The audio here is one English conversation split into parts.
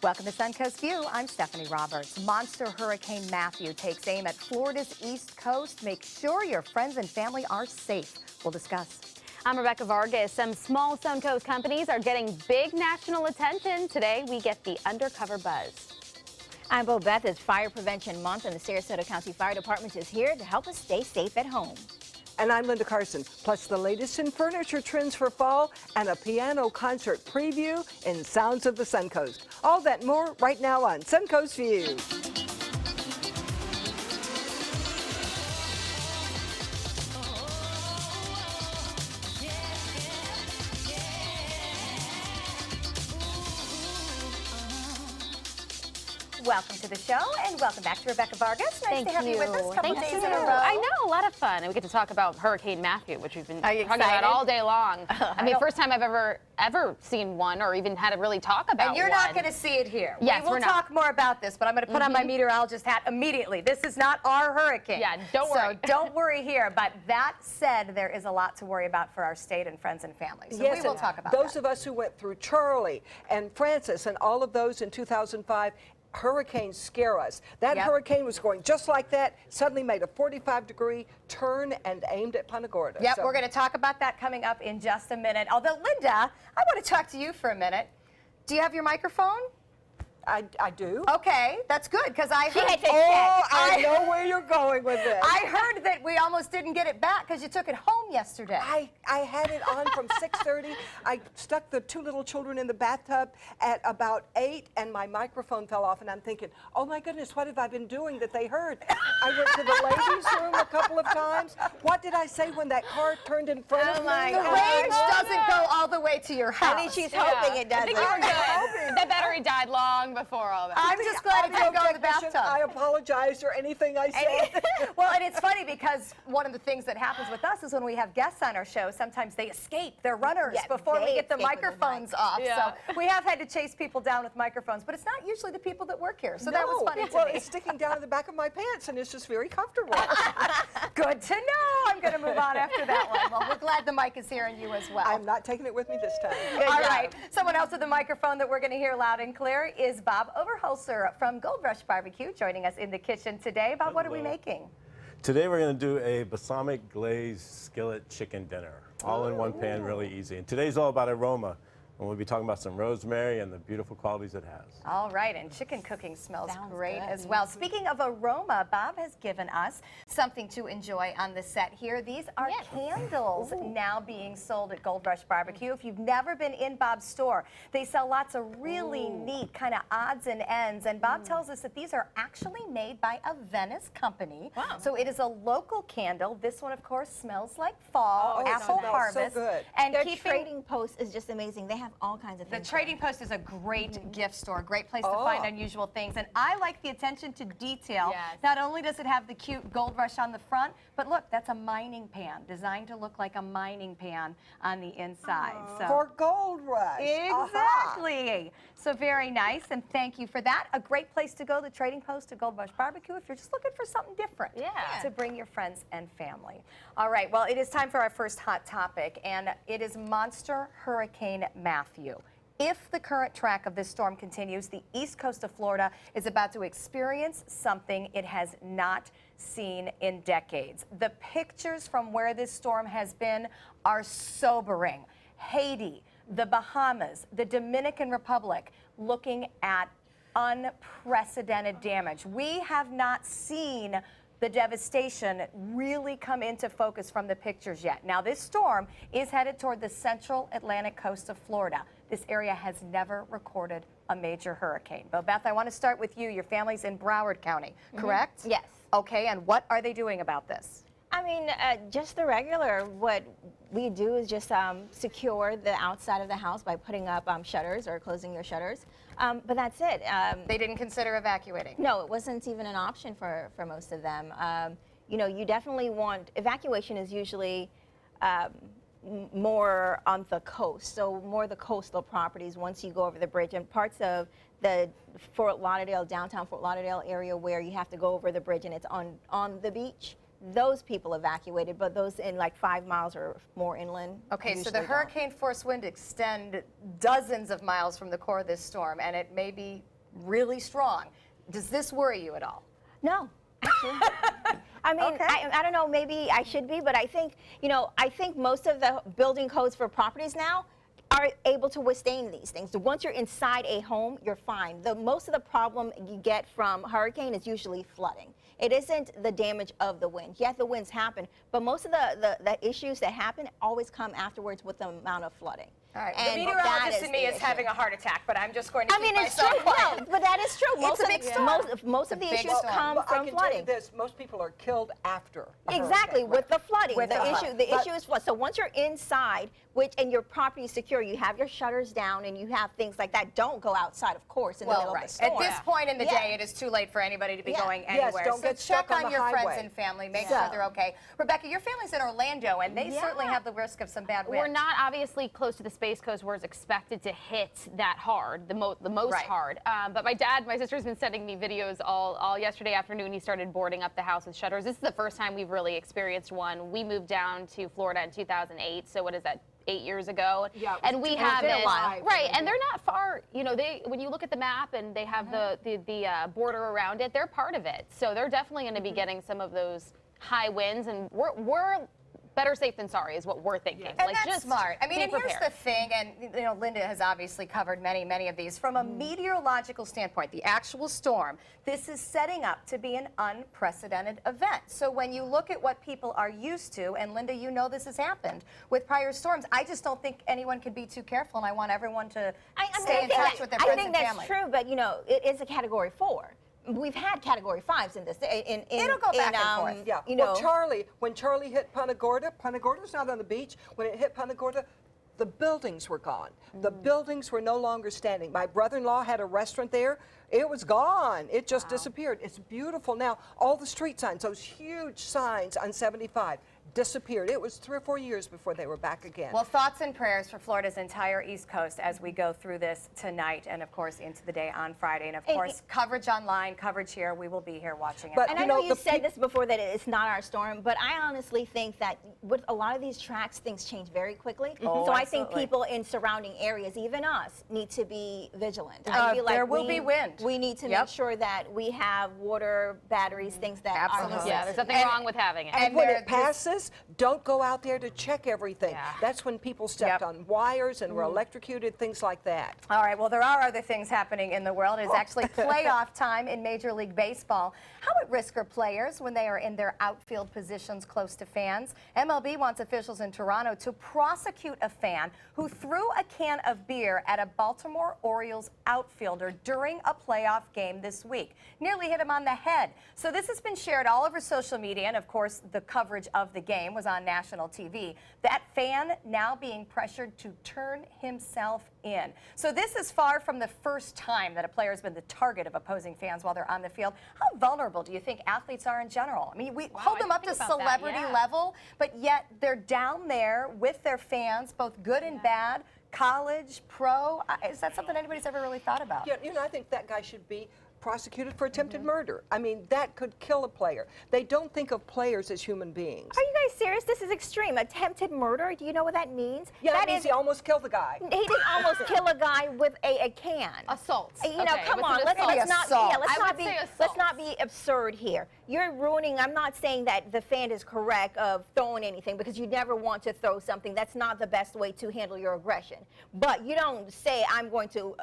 Welcome to Suncoast View. I'm Stephanie Roberts. Monster Hurricane Matthew takes aim at Florida's East Coast. Make sure your friends and family are safe. We'll discuss. I'm Rebecca Vargas. Some small Suncoast companies are getting big national attention. Today, we get the undercover buzz. I'm Bo Beth. It's Fire Prevention Month, and the Sarasota County Fire Department is here to help us stay safe at home. And I'm Linda Carson, plus the latest in furniture trends for fall and a piano concert preview in Sounds of the Suncoast. All that and more right now on Suncoast View. Welcome to the show and welcome back to Rebecca Vargas. Nice to have you with us. Couple Thank days you. in a row. I know, a lot of fun. And we get to talk about Hurricane Matthew, which we've been Are you talking about excited? all day long. I mean, first time I've ever seen one or even had to really talk about And you're one. not going to see it here. Yes, we will talk more about this, but I'm going to put on my meteorologist hat immediately. This is not our hurricane. Yeah, don't worry. So don't worry here. But that said, there is a lot to worry about for our state and friends and family. So we will talk about those that. of us who went through Charlie and Francis and all of those in 2005, hurricanes scare us. That hurricane was going just like that, suddenly made a 45-degree turn and aimed at Punta Gorda. Yep, So we're going to talk about that coming up in just a minute. Although, Linda, I want to talk to you for a minute. Do you have your microphone? I do. Okay, that's good, because I heard... I know where you're going with this. I heard that we almost didn't get it back because you took it home yesterday. I had it on from 6:30. I stuck the two little children in the bathtub at about 8, and my microphone fell off, and I'm thinking, oh my goodness, what have I been doing that they heard? I went to the ladies' room a couple of times. What did I say when that car turned in front of me? The range doesn't go all the way to your house. I mean, she's hoping it doesn't. I think you were good. That battery died long before all that. I'm just glad it didn't go in the bathtub. I apologize for anything I said. Well, and it's funny because one of the things that happens with us is when we have guests on our show, sometimes they escape. They're runners before we get the microphones off. Yeah. So we have had to chase people down with microphones, but it's not usually the people that work here. So that was funny to well, me. it's sticking down in the back of my pants, and it's just very comfortable. Good to know. I'm going to move on after that one. Well, we're glad the mic is hearing you as well. I'm not taking it with me this time. All right. Someone else with the microphone that we're going to hear loud and clear is Bob Overholser from Gold Rush Barbecue, joining us in the kitchen today. Bob, what are we making? Today we're going to do a balsamic glazed skillet chicken dinner. All in one pan, really easy. And today's all about aroma. And we'll be talking about some rosemary and the beautiful qualities it has. All right, and chicken cooking smells great good. as well. Speaking of aroma, Bob has given us something to enjoy on the set here. These are candles now being sold at Gold Rush Barbecue. If you've never been in Bob's store, they sell lots of really neat kind of odds and ends. And Bob tells us that these are actually made by a Venice company. Wow. So it is a local candle. This one, of course, smells like fall, apple harvest. So good. And Their trading post is just amazing. They have all kinds of things. The Trading Post is a great gift store, great place to find unusual things. And I like the attention to detail. Yes. Not only does it have the cute Gold Rush on the front, but look, that's a mining pan, designed to look like a mining pan on the inside. So For Gold Rush. exactly. So very nice, and thank you for that. A great place to go, the Trading Post to Gold Rush Barbecue, if you're just looking for something different to bring your friends and family. All right, well, it is time for our first hot topic, and it is Monster Hurricane Matthew. If the current track of this storm continues, the east coast of Florida is about to experience something it has not seen in decades. The pictures from where this storm has been are sobering. Haiti, the Bahamas, the Dominican Republic, looking at unprecedented damage. We have not seen the devastation really come into focus from the pictures yet. Now, this storm is headed toward the central Atlantic coast of Florida. This area has never recorded a major hurricane. Bo Beth, I want to start with you. Your family's in Broward County, correct? Yes. Okay, and what are they doing about this? I mean, just the regular. What we do is just secure the outside of the house by putting up shutters or closing your shutters. But that's it. They didn't consider evacuating? No, it wasn't even an option for most of them. You know, you definitely want, evacuation is usually more on the coast, so more the coastal properties once you go over the bridge, and parts of the Fort Lauderdale, downtown Fort Lauderdale area where you have to go over the bridge and it's on the beach. those people evacuated, but those in like 5 miles or more inland. Okay, so the usually don't. hurricane force wind extend dozens of miles from the core of this storm, and it may be really strong. Does this worry you at all? No, actually. I mean, Okay. I don't know, maybe I should be, but I think, you know, I think most of the building codes for properties now are able to withstand these things. So once you're inside a home, you're fine. Most of the problem you get from hurricane is usually flooding. It isn't the damage of the wind. Yes, the winds happen, but most of the issues that happen always come afterwards with the amount of flooding. All right, And the meteorologist that in me the is issue. having a heart attack, but I'm just going to I keep mean, it's myself true. quiet. No, but that is true. It's a big storm. Most of It's a the big issues storm. come But I from can tell you flooding. this, most people are killed after a Exactly, hurricane. with the flooding. With the The flood. issue is flood. So once you're inside, and your property is secure, you have your shutters down and you have things like that. Don't go outside, of course, in the middle of the storm. At this point in the Yeah. day, it is too late for anybody to be Yeah. going Yes, anywhere. don't so get stuck check on on the your friends highway. and family. Make Yeah. sure they're okay. Rebecca, your family's in Orlando, and they Yeah. certainly have the risk of some bad wind. We're not obviously close to the Space Coast where it's expected to hit that hard, the most Right. hard. But my sister's been sending me videos all yesterday afternoon. He started boarding up the house with shutters. This is the first time we've really experienced one. We moved down to Florida in 2008, so what is that? 8 years ago, Yeah, it was and we it's been a haven't while. right, and they're not far. You know, when you look at the map and they have the border around it, they're part of it. So they're definitely going to be getting some of those high winds, and we're better safe than sorry is what we're thinking. And Like, that's just smart. I mean, be and here's prepared. the thing, and you know, Linda has obviously covered many of these. From a meteorological standpoint, the actual storm, this is setting up to be an unprecedented event. So when you look at what people are used to, and Linda, you know this has happened with prior storms, I just don't think anyone can be too careful, and I want everyone to stay in touch with their friends and family. I think that's true, but you know, it is a Category 4. We've had Category 5s in this. It'll go back and forth. Yeah, You well, know, when Charlie hit Punta Gorda, Punta Gorda's not on the beach. When it hit Punta Gorda, the buildings were gone. The buildings were no longer standing. My brother-in-law had a restaurant there. It was gone. It just disappeared. It's beautiful now. All the street signs, those huge signs on 75, disappeared. It was 3 or 4 years before they were back again. Well, thoughts and prayers for Florida's entire East Coast as we go through this tonight and, of course, into the day on Friday. And, of course, coverage online, coverage here. We will be here watching it. But, and you I know know, you the said this before that it's not our storm, but I honestly think that with a lot of these tracks, things change very quickly. Oh, so I think absolutely. people in surrounding areas, even us, need to be vigilant. I feel like there will be wind. We need to Yep. make sure that we have water, batteries, things that Absolutely. are Yeah, there's nothing And- wrong with having it. And when there- it passes, don't go out there to check everything. Yeah. That's when people stepped Yep. on wires and were electrocuted, things like that. All right, well, there are other things happening in the world. It is actually playoff time in Major League Baseball. How at risk are players when they are in their outfield positions close to fans? MLB wants officials in Toronto to prosecute a fan who threw a can of beer at a Baltimore Orioles outfielder during a playoff game this week. Nearly hit him on the head. So this has been shared all over social media, and of course, the coverage of the game was on national TV. That fan now being pressured to turn himself in. So this is far from the first time that a player has been the target of opposing fans while they're on the field. How vulnerable do you think athletes are in general? I mean, we hold I them up didn't to think about that, celebrity yeah. level, but yet they're down there with their fans, both good and bad, college, pro. Is that something anybody's ever really thought about? Yeah, you know, I think that guy should be prosecuted for attempted murder. I mean, that could kill a player. They don't think of players as human beings. Are you guys serious? This is extreme. Attempted murder? Do you know what that means? Yeah, that means is, he almost killed the guy. he didn't almost kill a guy with a can. Assault. You know, Okay, come with on. an Let's assault. not. Assault. Yeah, let's I not would be. say Let's assault. not be absurd here. You're ruining. I'm not saying that the fan is correct of throwing anything because you never want to throw something. That's not the best way to handle your aggression. But you don't say I'm going to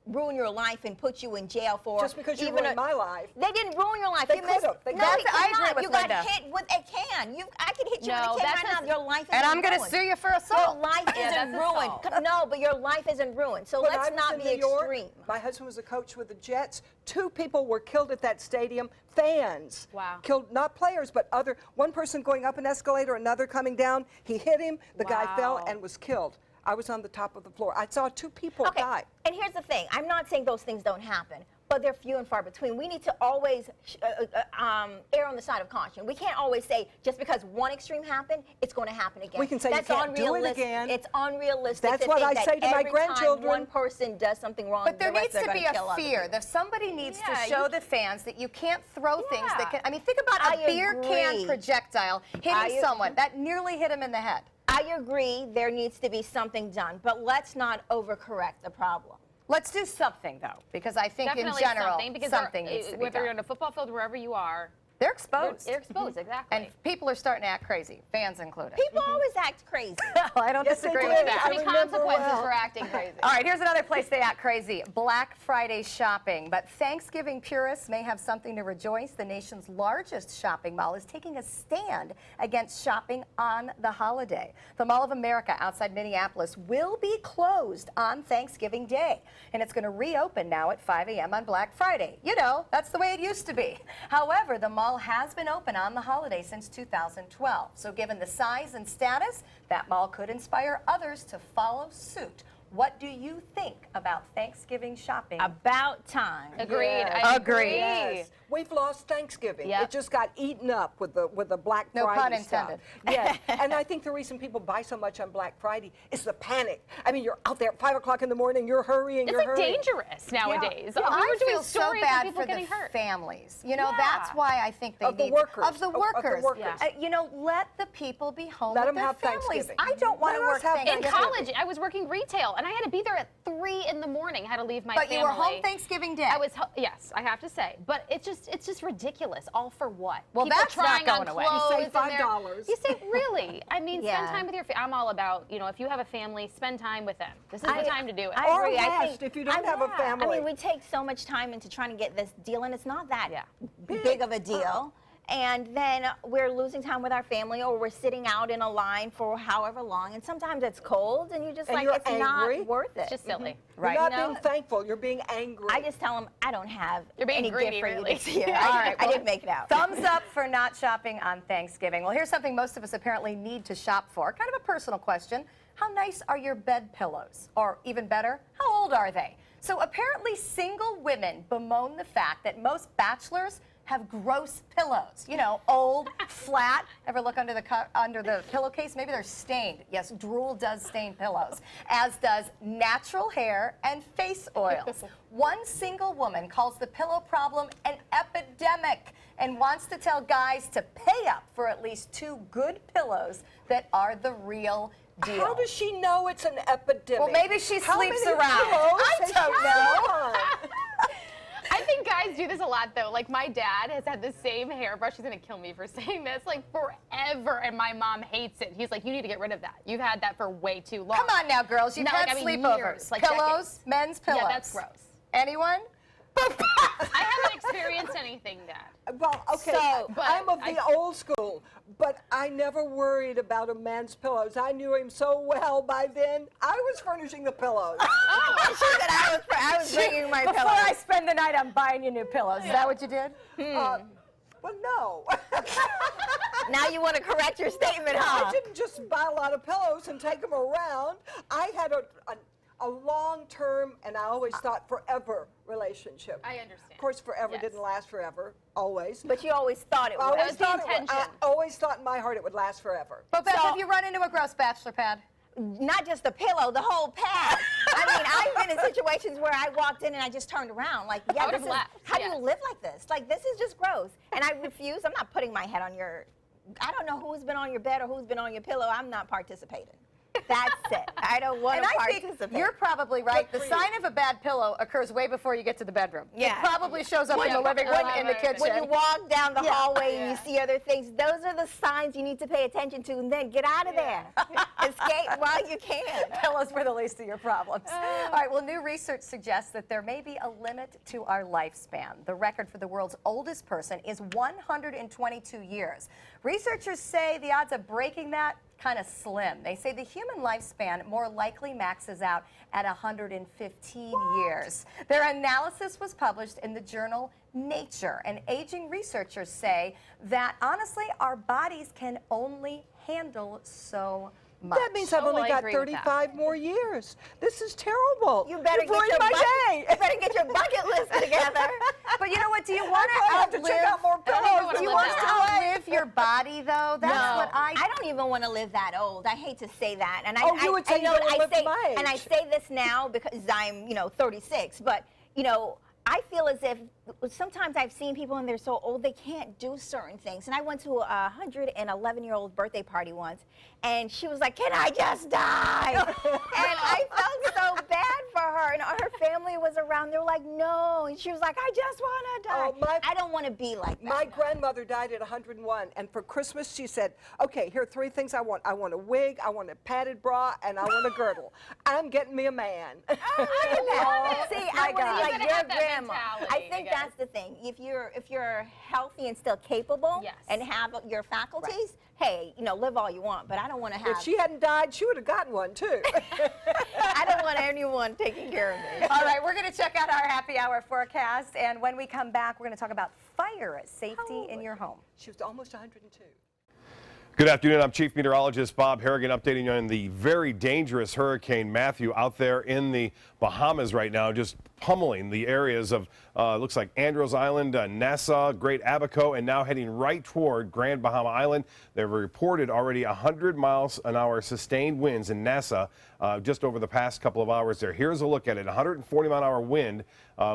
ruin your life and put you in jail for Just because you even ruined my life. They didn't ruin your life. They You missed. could've. They No, could've. you did I agree not. with You Linda. got hit with a can. I could hit you No, with a can that's right now. just- Your life is And I'm going to ruined. sue you for Your assault. life Yeah, isn't that's ruined. assault. No, but your life isn't ruined. So When I let's was not in be New York, extreme. my husband was a coach with the Jets. 2 people were killed at that stadium. Fans. Wow. Killed not players, but other. One person going up an escalator, another coming down. He hit him. The guy fell Wow. and was killed. I was on the top of the floor. I saw 2 people Okay, die. and here's the thing. I'm not saying those things don't happen, but they're few and far between. We need to always err on the side of caution. We can't always say just because one extreme happened, it's going to happen again. We can say you can't do it again. It's unrealistic. That's to what think I say that to my every grandchildren. Time one person does something wrong, But there the needs rest to are be gonna kill a other fear. people. That somebody needs Yeah, to show the fans that you can't throw things that can. I mean, think about a I beer can agree. projectile hitting someone. That nearly hit him in the head. I agree. There needs to be something done, but let's not overcorrect the problem. Let's do something, though, because I think Definitely in general, something, because needs to be whether you're done. on a football field, wherever you are, They're exposed. they're exposed, exactly. And people are starting to act crazy, fans included. People always act crazy. Well, I don't Yes, they disagree do. with There that. needs to be consequences for acting crazy. All right, here's another place they act crazy, Black Friday shopping. But Thanksgiving purists may have something to rejoice. The nation's largest shopping mall is taking a stand against shopping on the holiday. The Mall of America outside Minneapolis will be closed on Thanksgiving Day, and it's going to reopen now at 5 a.m. on Black Friday. You know, that's the way it used to be. However, the mall has been open on the holiday since 2012. So given the size and status, that mall could inspire others to follow suit. What do you think about Thanksgiving shopping? About time. Agreed. Yes. I Agree. agree. Yes. We've lost Thanksgiving. Yep. It just got eaten up with the Black No Friday pun intended. stuff. Yes. And I think the reason people buy so much on Black Friday is the panic. I mean, you're out there at 5 o'clock in the morning, you're hurrying, It's you're like hurrying. dangerous nowadays. Yeah, We were I doing feel so stories of bad people for the getting hurt. families. You know, Yeah. that's why I think they Of the need workers. of the Of the workers. workers. Yeah. You know, let the people be home Let with them their have families. Thanksgiving. I don't want to Let us work have In Thanksgiving. college, I was working retail, and I had to be there at 3 in the morning. I had to leave my But family. you were home Thanksgiving Day. I was, yes, I have to say, but it's just ridiculous. All for what? Well, People that's not trying going on away. clothes. You save and they're- $5. You say, really? I mean, spend Yeah. time with your family. I'm all about, if you have a family, spend time with them. This is the time to do it. I Or agree. I rest think, if you don't have a family. I mean, we take so much time into trying to get this deal, and it's not that Yeah. big of a deal. And then we're losing time with our family, or we're sitting out in a line for however long. And sometimes it's cold, and you're just And like, you're it's angry. not worth it. It's just silly. Right. You're not You know? being thankful, you're being angry. I just tell them I don't have You're being any greedy, gift for really. you this year. All right, I well, didn't make it out. Thumbs up for not shopping on Thanksgiving. Well, here's something most of us apparently need to shop for. Kind of a personal question. How nice are your bed pillows? Or even better, how old are they? So apparently single women bemoan the fact that most bachelors have gross pillows. You know, old, flat. Ever look under the pillowcase? Maybe they're stained. Yes, drool does stain pillows, as does natural hair and face oils. One single woman calls the pillow problem an epidemic and wants to tell guys to pay up for at least 2 good pillows that are the real deal. How does she know it's an epidemic? Well, maybe she How sleeps many around. pillows I has don't she know. on? I think guys do this a lot, though. Like, my dad has had the same hairbrush. He's going to kill me for saying this, like, forever, and my mom hates it. He's like, you need to get rid of that. You've had that for way too long. Come on now, girls. You've No, had like, I mean, sleepovers. years, like pillows, decades. men's pillows. Yeah, that's gross. Anyone? I haven't experienced anything, Dad. Well, okay, but I'm of the old school, but I never worried about a man's pillows. I knew him so well by then. I was furnishing the pillows. She said I was bringing my Before pillows. I spend the night, I'm buying you new pillows. Is that what you did? Well, no. Now you want to correct your statement, huh? I didn't just buy a lot of pillows and take them around. I had a long-term, and I always thought forever relationship. I understand. Of course, forever Yes. didn't last forever, always. But you always thought it I was. always was the thought intention. I always thought in my heart it would last forever. But Beth, So- have you run into a gross bachelor pad? Not just the pillow, the whole pad. I mean, I've been in situations where I walked in and I just turned around, like, yeah, would've this is, left, how do yes. you live like this? Like, this is just gross. And I refuse. I'm not putting my head on your, I don't know who's been on your bed or who's been on your pillow. I'm not participating. That's it. I don't want And to I participate. think you're probably right. Good The for you. sign of a bad pillow occurs way before you get to the bedroom. Yeah. It probably shows up in the living room, in the kitchen. When you walk down the Yeah. hallway and you see other things, those are the signs you need to pay attention to, and then get out of there. Escape while you can. Pillows were the least of your problems. All right, well, new research suggests that there may be a limit to our lifespan. The record for the world's oldest person is 122 years. Researchers say the odds of breaking that kind of slim. They say the human lifespan more likely maxes out at 115 years. Their analysis was published in the journal Nature, and aging researchers say that honestly our bodies can only handle so much. That means I've only I got agree with that. 35 more years. This is terrible. You better You've ruined my day. You better get your bucket list together. But you know what? Do you want I have to check out more pillows. Do you live want that to outlive your body, though? That's what I don't even want to live that old. I hate to say that. And Oh, you would say you don't wanna live to my and I age. say this now because I'm, 36, but I feel as if sometimes I've seen people and they're so old they can't do certain things. And I went to a 111-year-old birthday party once, and she was like, "Can I just die?" And I felt so bad for her, and her family was around. They were like, "No," and she was like, "I just want to die." I don't want to be like that. My grandmother died at 101, and for Christmas she said, "Okay, here are 3 things I want. I want a wig, I want a padded bra, and I want a girdle. I'm getting me a man." See, I want to You like gotta your have that grandma. mentality, I think I guess. that's the thing. If you're healthy and still capable Yes. and have your faculties, hey, live all you want. But I don't want to have. If she hadn't died, she would have gotten one too. I don't want anyone taking care of me. All right, we're going to check out our happy hour forecast, and when we come back, we're going to talk about fire safety in your home. She was almost 102. Good afternoon. I'm Chief Meteorologist Bob Harrigan updating you on the very dangerous Hurricane Matthew out there in the Bahamas right now, just pummeling the areas of looks like Andros Island, Nassau, Great Abaco, and now heading right toward Grand Bahama Island. They've reported already 100 miles an hour sustained winds in Nassau just over the past couple of hours there. Here's a look at it. 140 mile an hour wind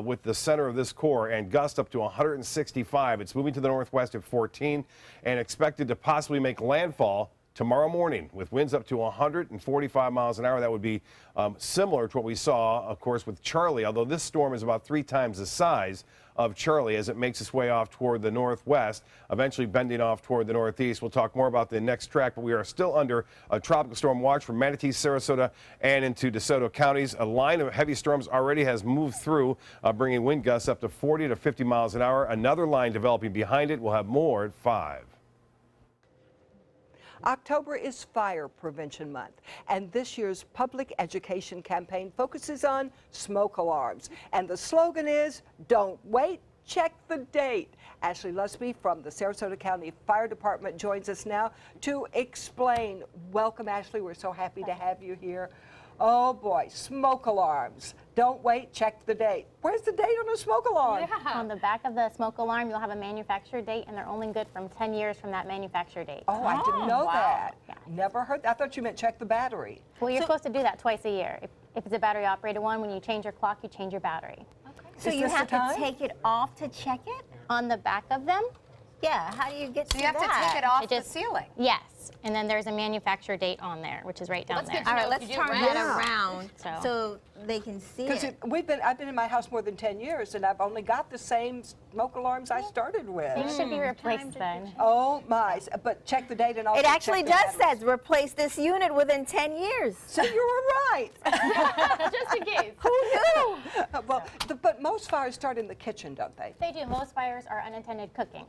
with the center of this core and gust up to 165. It's moving to the northwest at 14 and expected to possibly make landfall tomorrow morning with winds up to 145 miles an hour. That would be similar to what we saw, of course, with Charlie, although this storm is about 3 times the size of Charlie as it makes its way off toward the northwest, eventually bending off toward the northeast. We'll talk more about the next track, but we are still under a tropical storm watch from Manatee, Sarasota, and into DeSoto counties. A line of heavy storms already has moved through, bringing wind gusts up to 40 to 50 miles an hour. Another line developing behind it. We'll have more at 5. October is Fire Prevention Month, and this year's public education campaign focuses on smoke alarms. And the slogan is, "Don't wait, check the date." Ashley Lusby from the Sarasota County Fire Department joins us now to explain. Welcome, Ashley. We're so happy to have you here. Oh boy, smoke alarms. Don't wait, check the date. Where's the date on a smoke alarm? On the back of the smoke alarm, you'll have a manufacturer date, and they're only good from 10 years from that manufacturer date. Oh, I didn't know that. Yeah. Never heard that. I thought you meant check the battery. Well, you're supposed to do that twice a year. If it's a battery-operated one, when you change your clock, you change your battery. So Is you this the have to time? take it off to check it? On the back of them, Yeah, how do you get So to you have to that? take it off It the just- ceiling. yes. And then there's a manufacturer date on there, which is right down That's there. good to All right, know. let's You do turn red. that around So- so they can see Because it. I've been in my house more than 10 years, and I've only got the same smoke alarms I started They with. should be replaced then. Oh my! But check the date and also It actually check the does battery. says replace this unit within 10 years. So you were right. Just in case. Who knew? Well, but most fires start in the kitchen, don't they? They do. Most fires are unintended cooking.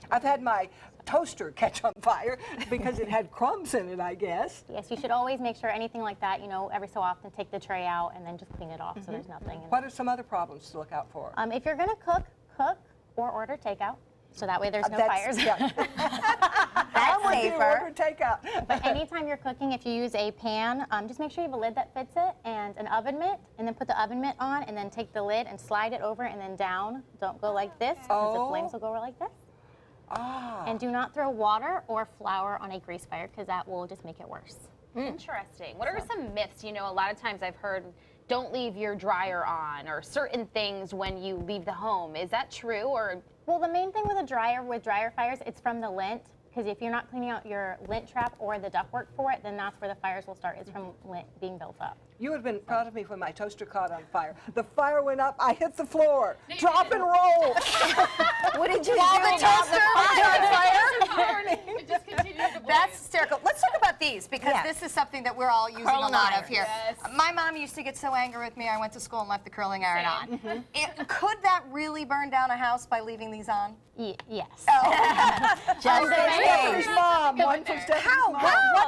I've had my toaster catch on fire because it had crumbs in it, I guess. Yes, you should always make sure anything like that, every so often take the tray out and then just clean it off so there's nothing. What are some other problems to look out for? If you're going to cook or order takeout. So that way there's no That's- fires. yeah. That's What do you safer. order takeout? But anytime you're cooking, if you use a pan, just make sure you have a lid that fits it and an oven mitt, and then put the oven mitt on, and then take the lid and slide it over and then down. Don't go like this, because the flames will go like this. And do not throw water or flour on a grease fire, because that will just make it worse. Interesting. What are some myths? A lot of times I've heard, don't leave your dryer on, or certain things when you leave the home. Is that true, or? Well, the main thing with dryer fires, it's from the lint. Because if you're not cleaning out your lint trap or the ductwork for it, then that's where the fires will start. It's from lint being built up. You would have been proud of me when my toaster caught on fire. The fire went up, I hit the floor. Drop and roll. What did you do While the about toaster the was fire? on fire. It just continues to That's hysterical. Let's talk about these, because Yeah. this is something that we're all using a Curling lot of iron. here. Yes. My mom used to get so angry with me, I went to school and left the curling iron on. Could that really burn down a house by leaving these on? Yes. Just in Stephanie's case. mom. One from Stephanie's How?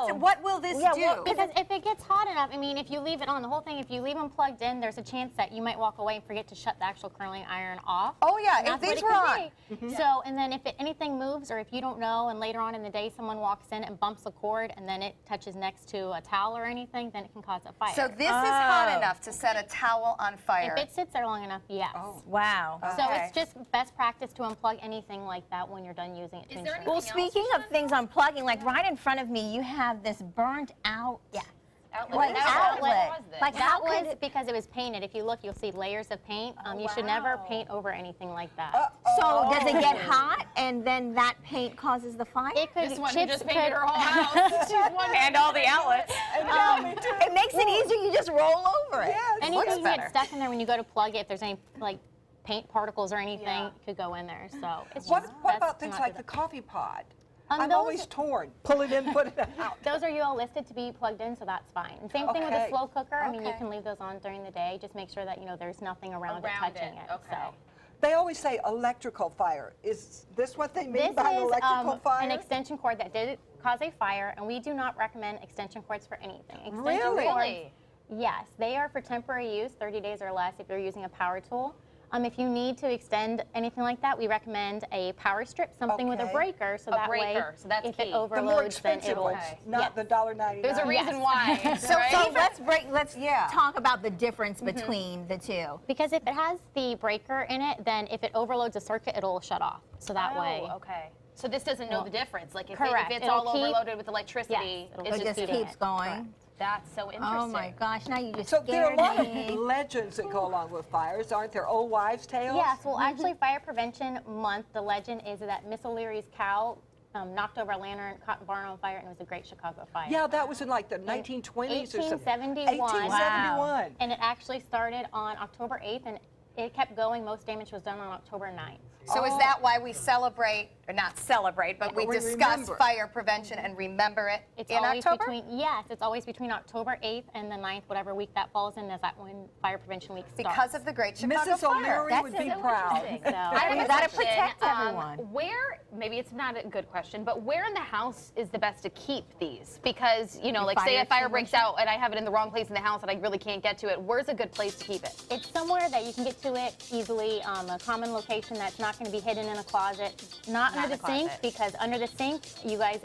mom. What will this Yeah, do? well, Because if it gets hot enough, if you leave leave it on. The whole thing, if you leave them plugged in, there's a chance that you might walk away and forget to shut the actual curling iron off. Oh yeah, And that's these what were it on. could be. So, and then if anything moves, or if you don't know, and later on in the day someone walks in and bumps the cord, and then it touches next to a towel or anything, then it can cause a fire. So this is hot enough to set a towel on fire. If it sits there long enough, yes. Oh, wow. So it's just best practice to unplug anything like that when you're done using it. To ensure. Well, speaking of things unplugging, like right in front of me, you have this burnt out. Yeah. Like outlet. Like How that was could it- because it was painted. If you look, you'll see layers of paint. You should never paint over anything like that. So does it get hot and then that paint causes the fire? It could. This one chips just painted could- her whole house. She's one and all the outlets. It makes it easier. You just roll over it. Anything looks you better. get stuck in there when you go to plug it, if there's any like paint particles or anything, it could go in there. So it's What just what best about to things not like do the that. coffee pod? Um, I'm those- always torn. Pull it in, put it out. Those are you all listed to be plugged in, so that's fine. And same thing with the Okay. slow cooker. I mean, you Okay. can leave those on during the day. Just make sure that there's nothing around it touching it. Okay. So. They always say electrical fire. Is this what they mean This by an is electrical fire? an extension cord that did cause a fire, and we do not recommend extension cords for anything. Extension Really? cords, yes, they are for temporary use, 30 days or less if you're using a power tool. If you need to extend anything like that, we recommend a power strip, something with a Okay. breaker, so that way, breaker, so that's if key. it The the more overloads, then expensive it'll. ones, not the $1.99. There's a reason why. So right? let's talk about the difference between the two. Because if it has the breaker in it, then if it overloads a circuit, it'll shut off. So that way. Okay. So this doesn't know the difference. Like if Correct. it's It'll all keep- overloaded with electricity, Yes, it'll it's It just just feeding keeps it. going. That's so interesting. Oh my gosh! Now you just So there are a lot of scared me. legends that go along with fires, aren't there? Old wives' tales? Yes, well, actually, Fire Prevention Month, the legend is that Miss O'Leary's cow knocked over a lantern, caught a barn on fire, and it was a great Chicago fire. Yeah, that was in like the 1920s or something. 1871. 1871. And it actually started on October 8th, and it kept going. Most damage was done on October 9th. So is that why we celebrate, or not celebrate, but we we discuss remember. fire prevention and remember it It's in always October? it's always between October 8th and the 9th, whatever week that falls in, is that when Fire Prevention Week starts. Because of the Great Chicago Mrs. Fire. O'Leary would be proud. So, I You have a gotta question. protect everyone. Where, maybe it's not a good question, but where in the house is the best to keep these? Because, like say fire a fire breaks extinguisher? out and I have it in the wrong place in the house and I really can't get to it. Where's a good place to keep it? it's somewhere that you can get to it easily, a common location that's not going to be hidden in a closet, not Not under in the a sink, closet. because under the sink,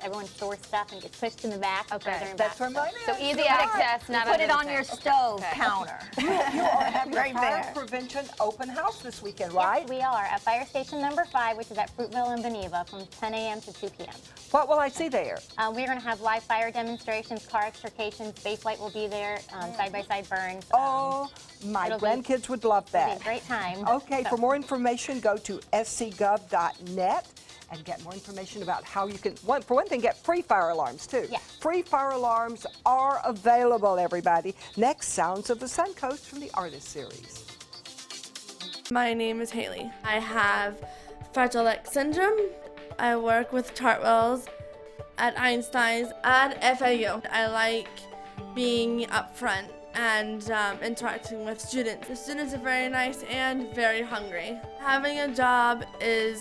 everyone stores stuff and gets pushed in the back. Okay. further and That's back where stuff. mine So is. easy access, not Put under it the on your sink. stove Okay. counter. You are having Right a fire there. prevention open house this weekend, right? Yes, we are at Fire Station number 5, which is at Fruitville and Beneva, from 10 a.m. to 2 p.m. What will I see there? We're going to have live fire demonstrations, car extrications, space light will be there, side-by-side burns. Oh, my it'll be- grandkids would love It'll be that. a great time. Okay, So- for more information, go to scgov.net and get more information about how you can, for one thing, get free fire alarms, too. Yes. Free fire alarms are available, everybody. Next, Sounds of the Suncoast from the Artist Series. My name is Haley. I have Fragile X syndrome. I work with Chartwells at Einstein's at FAU. I like being up front and interacting with students. The students are very nice and very hungry. Having a job is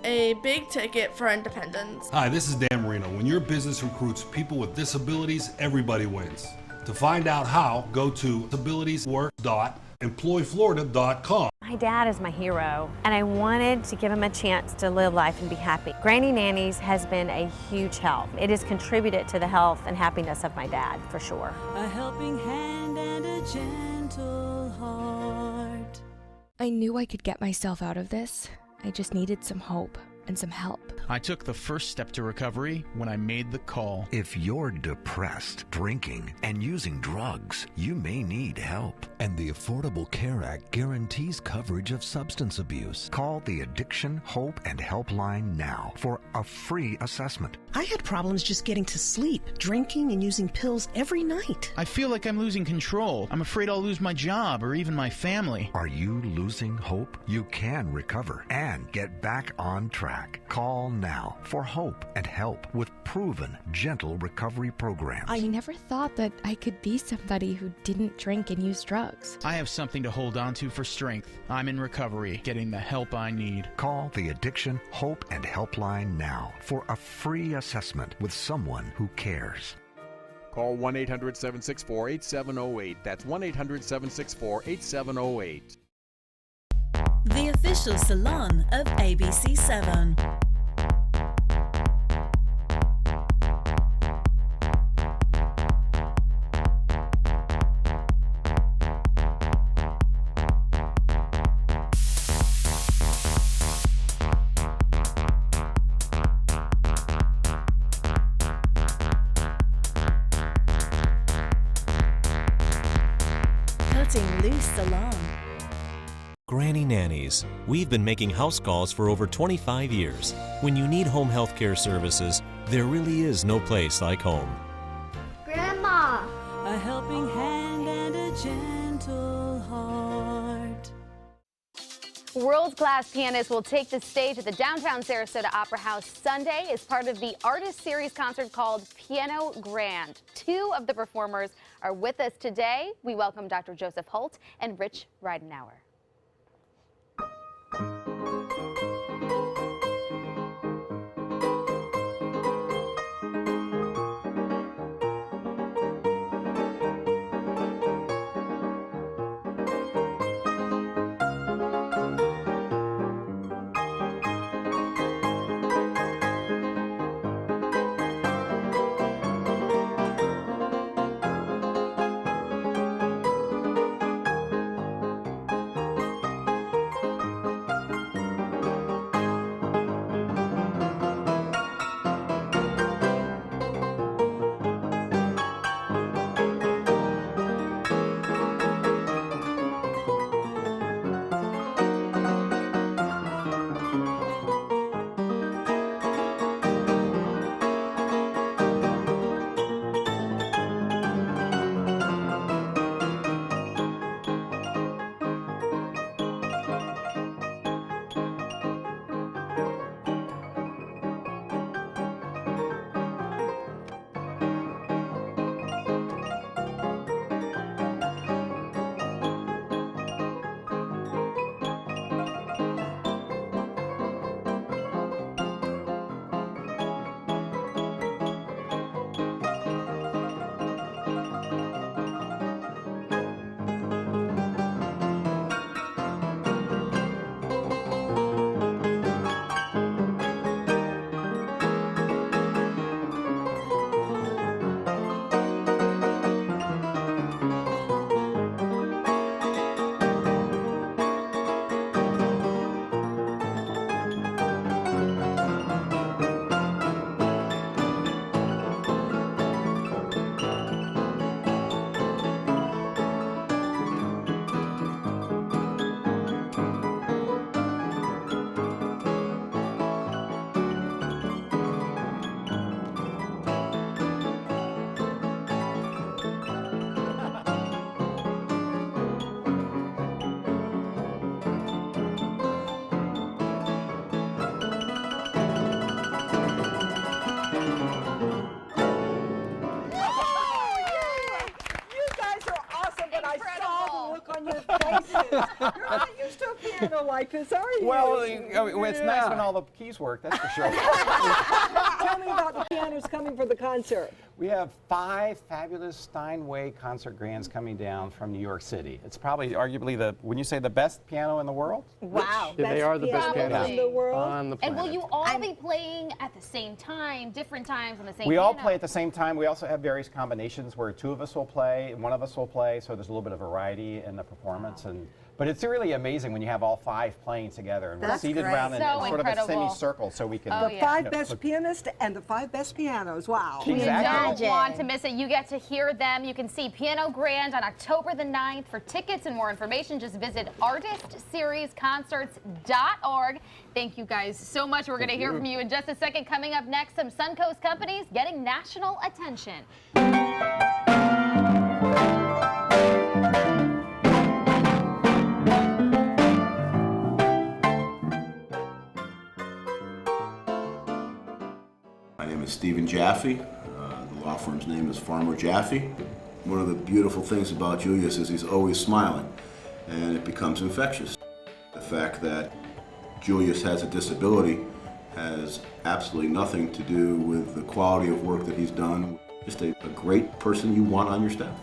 a big ticket for independence. Hi, this is Dan Marino. When your business recruits people with disabilities, everybody wins. To find out how, go to disabilitieswork.employflorida.com. My dad is my hero, and I wanted to give him a chance to live life and be happy. Granny Nannies has been a huge help. It has contributed to the health and happiness of my dad, for sure. A helping hand and a gentle heart. I knew I could get myself out of this. I just needed some hope and some help. I took the first step to recovery when I made the call. If you're depressed, drinking, and using drugs, you may need help. And the Affordable Care Act guarantees coverage of substance abuse. Call the Addiction, Hope, and Helpline now for a free assessment. I had problems just getting to sleep, drinking and using pills every night. I feel like I'm losing control. I'm afraid I'll lose my job or even my family. Are you losing hope? You can recover and get back on track. Call now for hope and help with proven, gentle recovery programs. I never thought that I could be somebody who didn't drink and use drugs. I have something to hold on to for strength. I'm in recovery, getting the help I need. Call the Addiction, Hope, and Helpline now for a free assessment with someone who cares. Call 1-800-764-8708. That's 1-800-764-8708. The official salon of ABC7. Cutting Loose Salon. Granny Nannies. We've been making house calls for over 25 years. When you need home health care services, there really is no place like home. Grandma! A helping hand and a gentle heart. World-class pianists will take the stage at the downtown Sarasota Opera House Sunday as part of the Artist Series concert called Piano Grand. Two of the performers are with us today. We welcome Dr. Joseph Holt and Rich Ridenauer. You're not used to a piano like this, are you? Well, it's nice when all the keys work, that's for sure. Tell me about the pianos coming for the concert. We have 5 fabulous Steinway concert grands coming down from New York City. It's probably arguably when you say the best piano in the world? Wow. Yeah, they are the best pianos in the world. On the planet. And will you all be playing at the same time, different times on the same We all piano? play at the same time. We also have various combinations where 2 of us will play and 1 of us will play, so there's a little bit of variety in the performance. But it's really amazing when you have all 5 playing together and we're seated around in sort of a semicircle so we can... The 5 best pianists and the 5 best pianos. Wow. You don't want to miss it. You get to hear them. You can see Piano Grand on October the 9th. For tickets and more information, just visit artistseriesconcerts.org. Thank you guys so much. We're going to hear from you in just a second. Coming up next, some Suncoast companies getting national attention. My name is Stephen Jaffe. The law firm's name is Farmer Jaffe. One of the beautiful things about Julius is he's always smiling, and it becomes infectious. The fact that Julius has a disability has absolutely nothing to do with the quality of work that he's done. just a great person you want on your staff.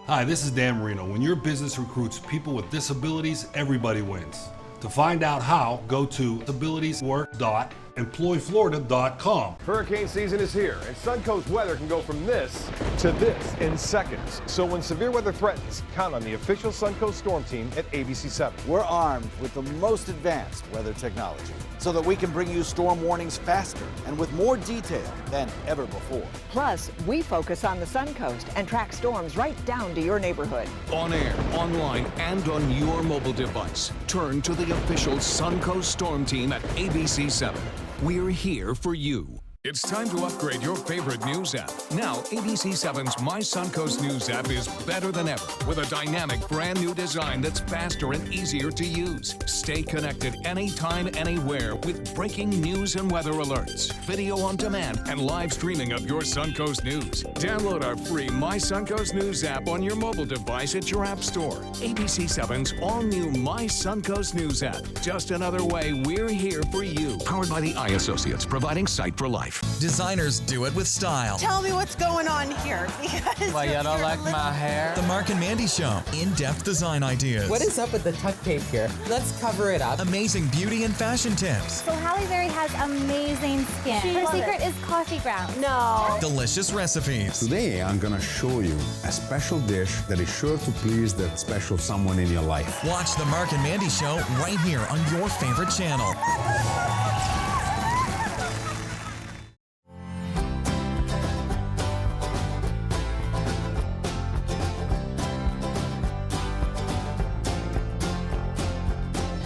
Hi, this is Dan Marino. When your business recruits people with disabilities, everybody wins. To find out how, go to abilitieswork.employflorida.com. Hurricane season is here, and Suncoast weather can go from this to this in seconds. So when severe weather threatens, count on the official Suncoast Storm Team at ABC7. We're armed with the most advanced weather technology so that we can bring you storm warnings faster and with more detail than ever before. Plus, we focus on the Suncoast and track storms right down to your neighborhood. On air, online, and on your mobile device. Turn to the official Suncoast Storm Team at ABC7. We're here for you. It's time to upgrade your favorite news app. Now, ABC7's My Suncoast News app is better than ever with a dynamic brand new design that's faster and easier to use. Stay connected anytime, anywhere with breaking news and weather alerts, video on demand, and live streaming of your Suncoast News. Download our free My Suncoast News app on your mobile device at your app store. ABC7's all-new My Suncoast News app. Just another way we're here for you. Powered by the Eye Associates, providing sight for life. Designers do it with style. Tell me what's going on here. Because why, you don't like my hair? The Mark and Mandy Show. In-depth design ideas. What is up with the tuck tape here? Let's cover it up. Amazing beauty and fashion tips. So Halle Berry has amazing skin. Her secret is coffee grounds. No. Delicious recipes. Today I'm gonna show you a special dish that is sure to please that special someone in your life. Watch the Mark and Mandy Show right here on your favorite channel.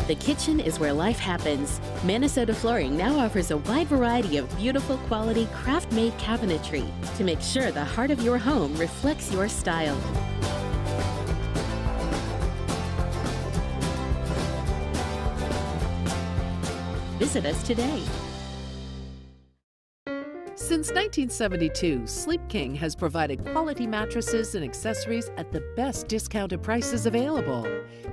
The kitchen is where life happens. Minnesota Flooring now offers a wide variety of beautiful quality craft-made cabinetry to make sure the heart of your home reflects your style. Visit us today. Since 1972, Sleep King has provided quality mattresses and accessories at the best discounted prices available.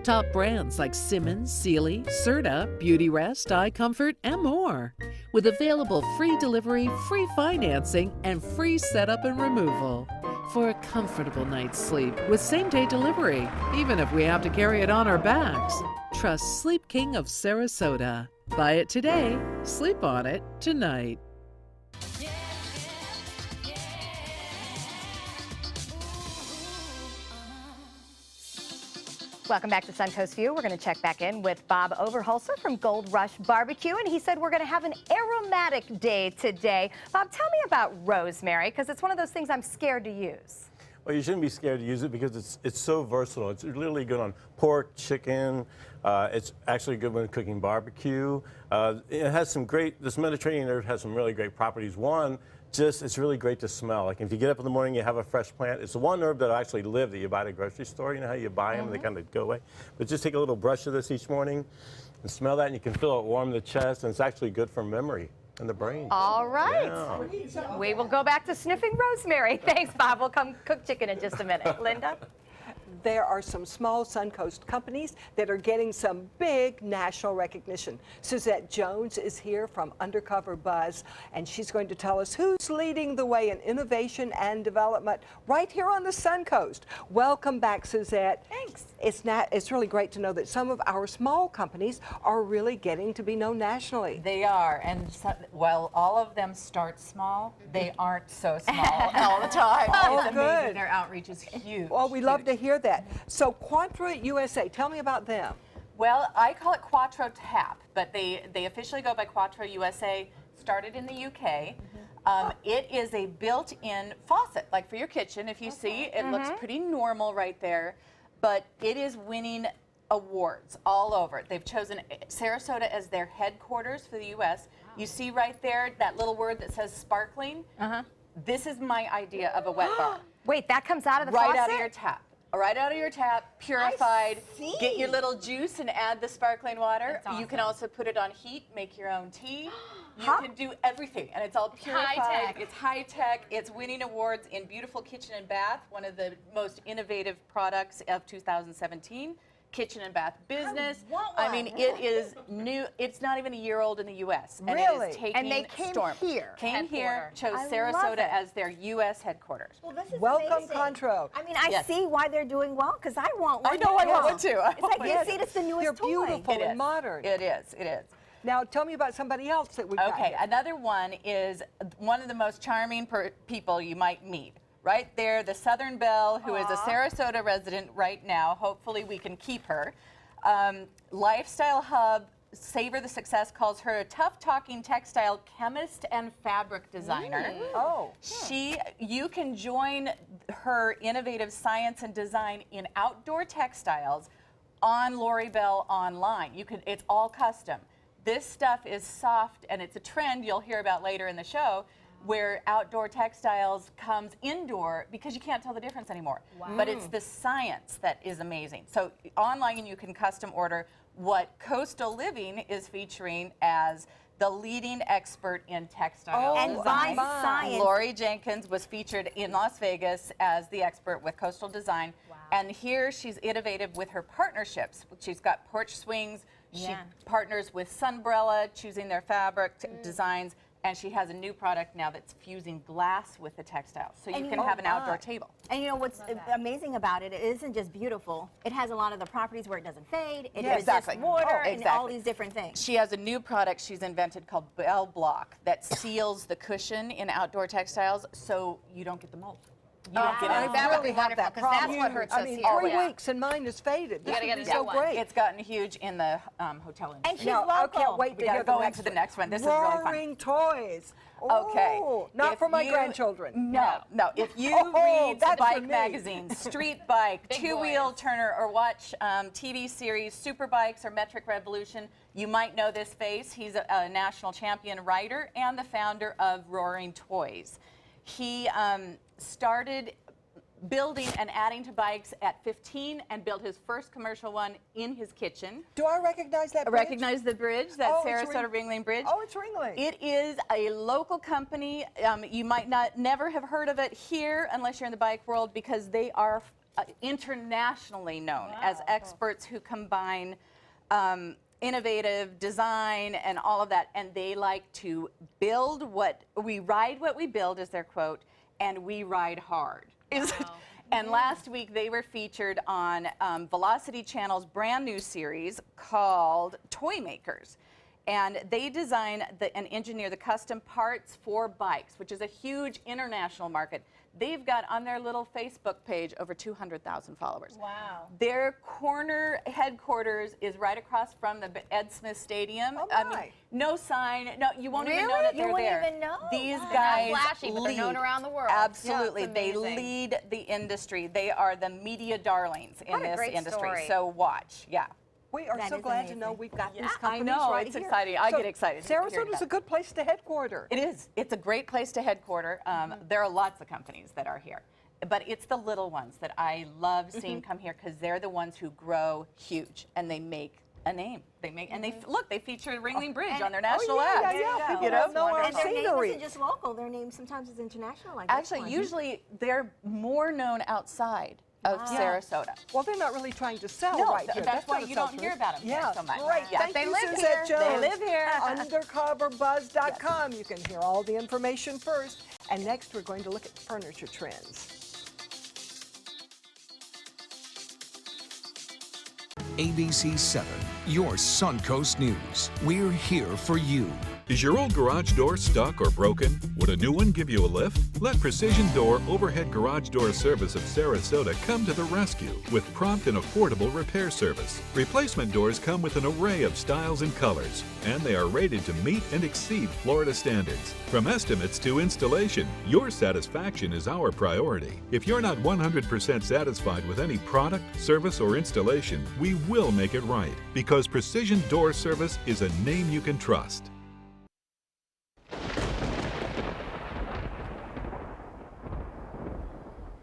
Top brands like Simmons, Sealy, Serta, Beautyrest, iComfort, and more. With available free delivery, free financing, and free setup and removal. For a comfortable night's sleep with same-day delivery, even if we have to carry it on our backs. Trust Sleep King of Sarasota. Buy it today, sleep on it tonight. Welcome back to Suncoast View. We're going to check back in with Bob Overholser from Gold Rush Barbecue, and he said we're going to have an aromatic day today. Bob, tell me about rosemary, because it's one of those things I'm scared to use. Well, you shouldn't be scared to use it because it's so versatile. It's literally good on pork, chicken. It's actually good when cooking barbecue. It has some great, this Mediterranean herb has some really great properties. One, it's really great to smell. Like if you get up in the morning, you have a fresh plant. It's the one herb that actually live that you buy at a grocery store. You know how you buy them and they kind of go away. But just take a little brush of this each morning and smell that, and you can feel it warm the chest, and it's actually good for memory and the brain. All right. Yeah. We will go back to sniffing rosemary. Thanks, Bob. We'll come cook chicken in just a minute. Linda? There are some small Suncoast companies that are getting some big national recognition. Suzette Jones is here from Undercover Buzz, and she's going to tell us who's leading the way in innovation and development right here on the Suncoast. Welcome back, Suzette. Thanks. It's really great to know that some of our small companies are really getting to be known nationally. They are, and while all of them start small, they aren't so small all the time. Oh, it's amazing. good. Their outreach is huge. Well, we love to hear that. So Quattro USA, tell me about them. Well, I call it Quattro Tap, but they officially go by Quattro USA. Started in the UK. It is a built-in faucet, like for your kitchen. If you see, it looks pretty normal right there, but it is winning awards all over. They've chosen Sarasota as their headquarters for the U.S. You see right there that little word that says sparkling? This is my idea of a wet bar. Wait, that comes out of the faucet? Right out of your tap. Right out of your tap, purified. Get your little juice and add the sparkling water. Awesome. You can also put it on heat, make your own tea. You can do everything, and it's all purified. High-tech. It's high-tech. It's winning awards in Beautiful Kitchen and Bath, one of the most innovative products of 2017. kitchen and bath business. I I mean, it is new. It's not even a year old in the U.S. And Really? it is taking And they came storm. here. Came here, chose I love Sarasota it. as their U.S. headquarters. Well, this is Welcome, amazing. Contro. I mean, I Yes. see why they're doing well, because I want one. I know, I want one too. It's like, Yes. you see, it's the newest They're toy. beautiful It and is. modern. It is. It is. Now, tell me about somebody else that we've got Okay, here. another one is one of the most charming people you might meet. Right there, the Southern Belle, who is a Sarasota resident right now. Hopefully we can keep her. Lifestyle Hub, Savor the Success, calls her a tough-talking textile chemist and fabric designer. You can join her innovative science and design in outdoor textiles on Lori Bell online. It's all custom. This stuff is soft, and it's a trend you'll hear about later in the show, where outdoor textiles comes indoor because you can't tell the difference anymore. Wow. But it's the science that is amazing. So online you can custom order what Coastal Living is featuring as the leading expert in textile And design. by science. Lori Jenkins was featured in Las Vegas as the expert with Coastal Design. Wow. And here she's innovative with her partnerships. She's got porch swings. She partners with Sunbrella, choosing their fabric designs. And she has a new product now that's fusing glass with the textiles. So you can have an outdoor table. And you know what's amazing about it? It isn't just beautiful. It has a lot of the properties where it doesn't fade. It resists water and all these different things. She has a new product she's invented called Bell Block that seals the cushion in outdoor textiles so you don't get the mold. You don't get I it. That would really be have wonderful, that 'cause that's problem. what hurts I us mean, here. 3 weeks and mine is faded. This gotta would get be a so new one. great. It's gotten huge in the hotel industry. And she's Now, I can't wait We to gotta hear go the into the next one. This is Roaring really fun. Toys. Okay. Ooh, not If for my you- grandchildren. No. If you read that's for bike me. magazines, Street Bike, Big Two-Wheel boys. Turner, or watch TV series Superbikes or Metric Revolution, you might know this face. He's a national champion rider and the founder of Roaring Toys. He started building and adding to bikes at 15 and built his first commercial one in his kitchen. Do I recognize that bridge? Recognize the bridge, that Oh, it's Sarasota Ringling Bridge? Oh, it's Ringling. It is a local company. You might never have heard of it here unless you're in the bike world because they are internationally known as experts who combine innovative design and all of that. And they like to build we ride what we build is their quote, and we ride hard. And last week they were featured on Velocity Channel's brand new series called Toy Makers. And they design and engineer the custom parts for bikes, which is a huge international market. They've got on their little Facebook page over 200,000 followers. Wow. Their corner headquarters is right across from the Ed Smith Stadium. Oh, I my. mean, no sign. No, you won't even know Really? that You they're wouldn't there. even know? These Wow. guys They're not flashy, but they're known lead. around the world. Absolutely. Yeah, it's They amazing. lead the industry. They are the media darlings in What a this great industry. story. So watch. Yeah. We are That so is glad to amazing. know we've got Yeah, these I companies know. right It's here. exciting. I So get excited hearing Sarasota's about a it. good place to headquarter. It is. It's a great place to headquarter. There are lots of companies that are here. But it's the little ones that I love seeing come here because they're the ones who grow huge and they make a name. And they feature Ringling Bridge on their national ad. People You know? don't know our And their name scenery. isn't just local. Their name sometimes is international. Like this Actually, one. usually they're more known outside of Sarasota. Well, they're not really trying to sell No, right here. that's why not a you don't sell-through. hear about 'em here Yeah, so much. great. Yeah. Thank They you, live Suzette here. Jones. They live here. Undercoverbuzz.com. You can hear all the information first. And next, we're going to look at furniture trends. ABC 7, your Suncoast News. We're here for you. Is your old garage door stuck or broken? Would a new one give you a lift? Let Precision Door Overhead Garage Door Service of Sarasota come to the rescue with prompt and affordable repair service. Replacement doors come with an array of styles and colors, and they are rated to meet and exceed Florida standards. From estimates to installation, your satisfaction is our priority. If you're not 100% satisfied with any product, service, or installation, we will make it right because Precision Door Service is a name you can trust.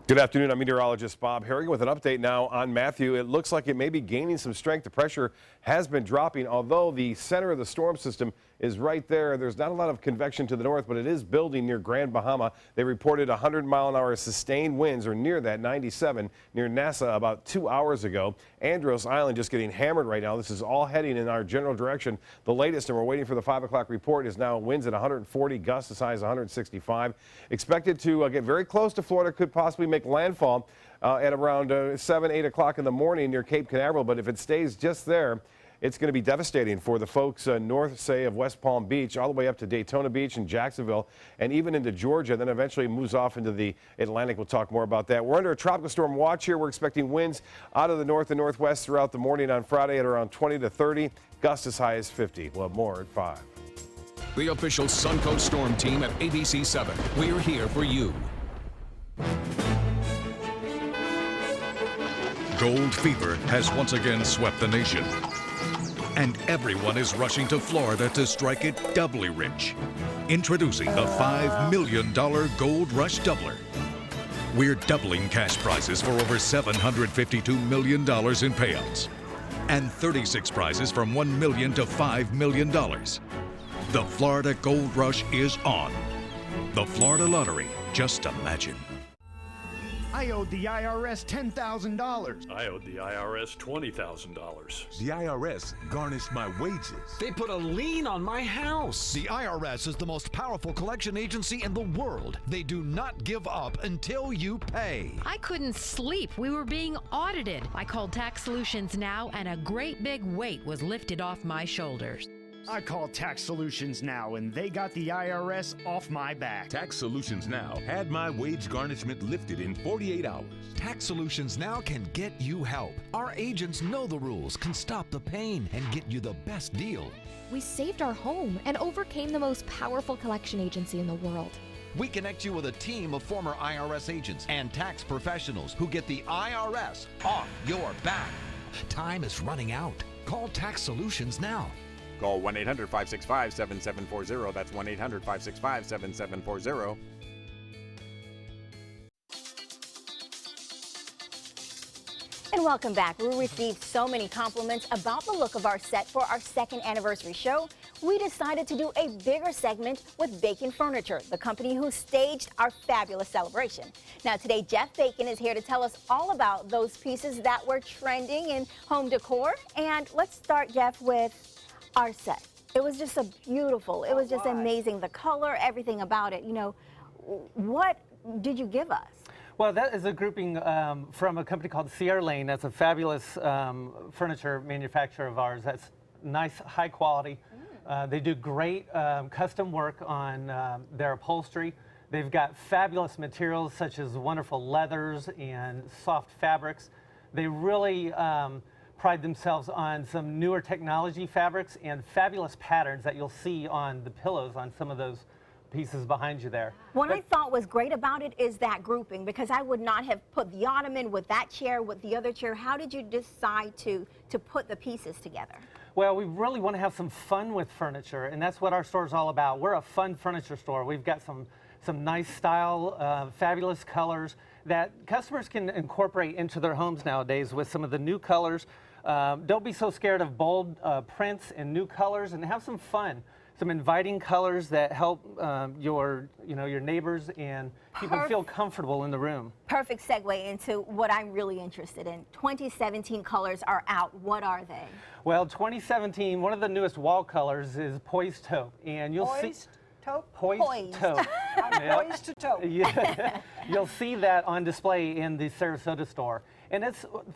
Good afternoon. I'm meteorologist Bob Harrigan with an update now on Matthew. It looks like it may be gaining some strength. The pressure has been dropping, although the center of the storm system is right there. There's not a lot of convection to the north, but it is building near Grand Bahama. They reported 100-mile-an-hour sustained winds, or near that, 97, near NASA about 2 hours ago. Andros Island just getting hammered right now. This is all heading in our general direction. The latest, and we're waiting for the 5 o'clock report, is now winds at 140, gusts as high as 165. Expected to get very close to Florida, could possibly make landfall at around 7, 8 o'clock in the morning near Cape Canaveral. But if it stays just there, it's going to be devastating for the folks north, say, of West Palm Beach, all the way up to Daytona Beach and Jacksonville, and even into Georgia, then eventually moves off into the Atlantic. We'll talk more about that. We're under a tropical storm watch here. We're expecting winds out of the north and northwest throughout the morning on Friday at around 20 to 30, gusts as high as 50. We'll have more at 5. The official Suncoast Storm Team at ABC 7. We're here for you. Gold fever has once again swept the nation. And everyone is rushing to Florida to strike it doubly rich. Introducing the $5 million Gold Rush Doubler. We're doubling cash prizes for over $752 million in payouts. And 36 prizes from $1 million to $5 million. The Florida Gold Rush is on. The Florida Lottery, just imagine. I owed the IRS $10,000. I owed the IRS $20,000. The IRS garnished my wages. They put a lien on my house. The IRS is the most powerful collection agency in the world. They do not give up until you pay. I couldn't sleep. We were being audited. I called Tax Solutions Now, and a great big weight was lifted off my shoulders. I called Tax Solutions Now, and they got the IRS off my back. Tax Solutions Now had my wage garnishment lifted in 48 hours. Tax Solutions Now can get you help. Our agents know the rules, can stop the pain, and get you the best deal. We saved our home and overcame the most powerful collection agency in the world. We connect you with a team of former IRS agents and tax professionals who get the IRS off your back. Time is running out. Call Tax Solutions Now. Call 1-800-565-7740. That's 1-800-565-7740. And welcome back. We received so many compliments about the look of our set for our second anniversary show. We decided to do a bigger segment with Bacon Furniture, the company who staged our fabulous celebration. Now today, Jeff Bacon is here to tell us all about those pieces that were trending in home decor. And let's start, Jeff, with our set. It was just it was just amazing. The color, everything about it. You know, what did you give us? Well, that is a grouping from a company called Sierra Lane. That's a fabulous furniture manufacturer of ours. That's nice, high quality. They do great custom work on their upholstery. They've got fabulous materials such as wonderful leathers and soft fabrics. They really pride themselves on some newer technology fabrics and fabulous patterns that you'll see on the pillows on some of those pieces behind you there. What I thought was great about it is that grouping, because I would not have put the ottoman with that chair, with the other chair. How did you decide to put the pieces together? Well, we really want to have some fun with furniture, and that's what our store is all about. We're a fun furniture store. We've got some nice style, fabulous colors that customers can incorporate into their homes nowadays with some of the new colors. Don't be so scared of bold prints and new colors, and have some fun. Some inviting colors that help your neighbors and people feel comfortable in the room. Perfect segue into what I'm really interested in. 2017 colors are out. What are they? Well, 2017, one of the newest wall colors is Poised Taupe, and you'll see Poised Taupe. I'm poised to taupe. Yeah. You'll see that on display in the Sarasota store, and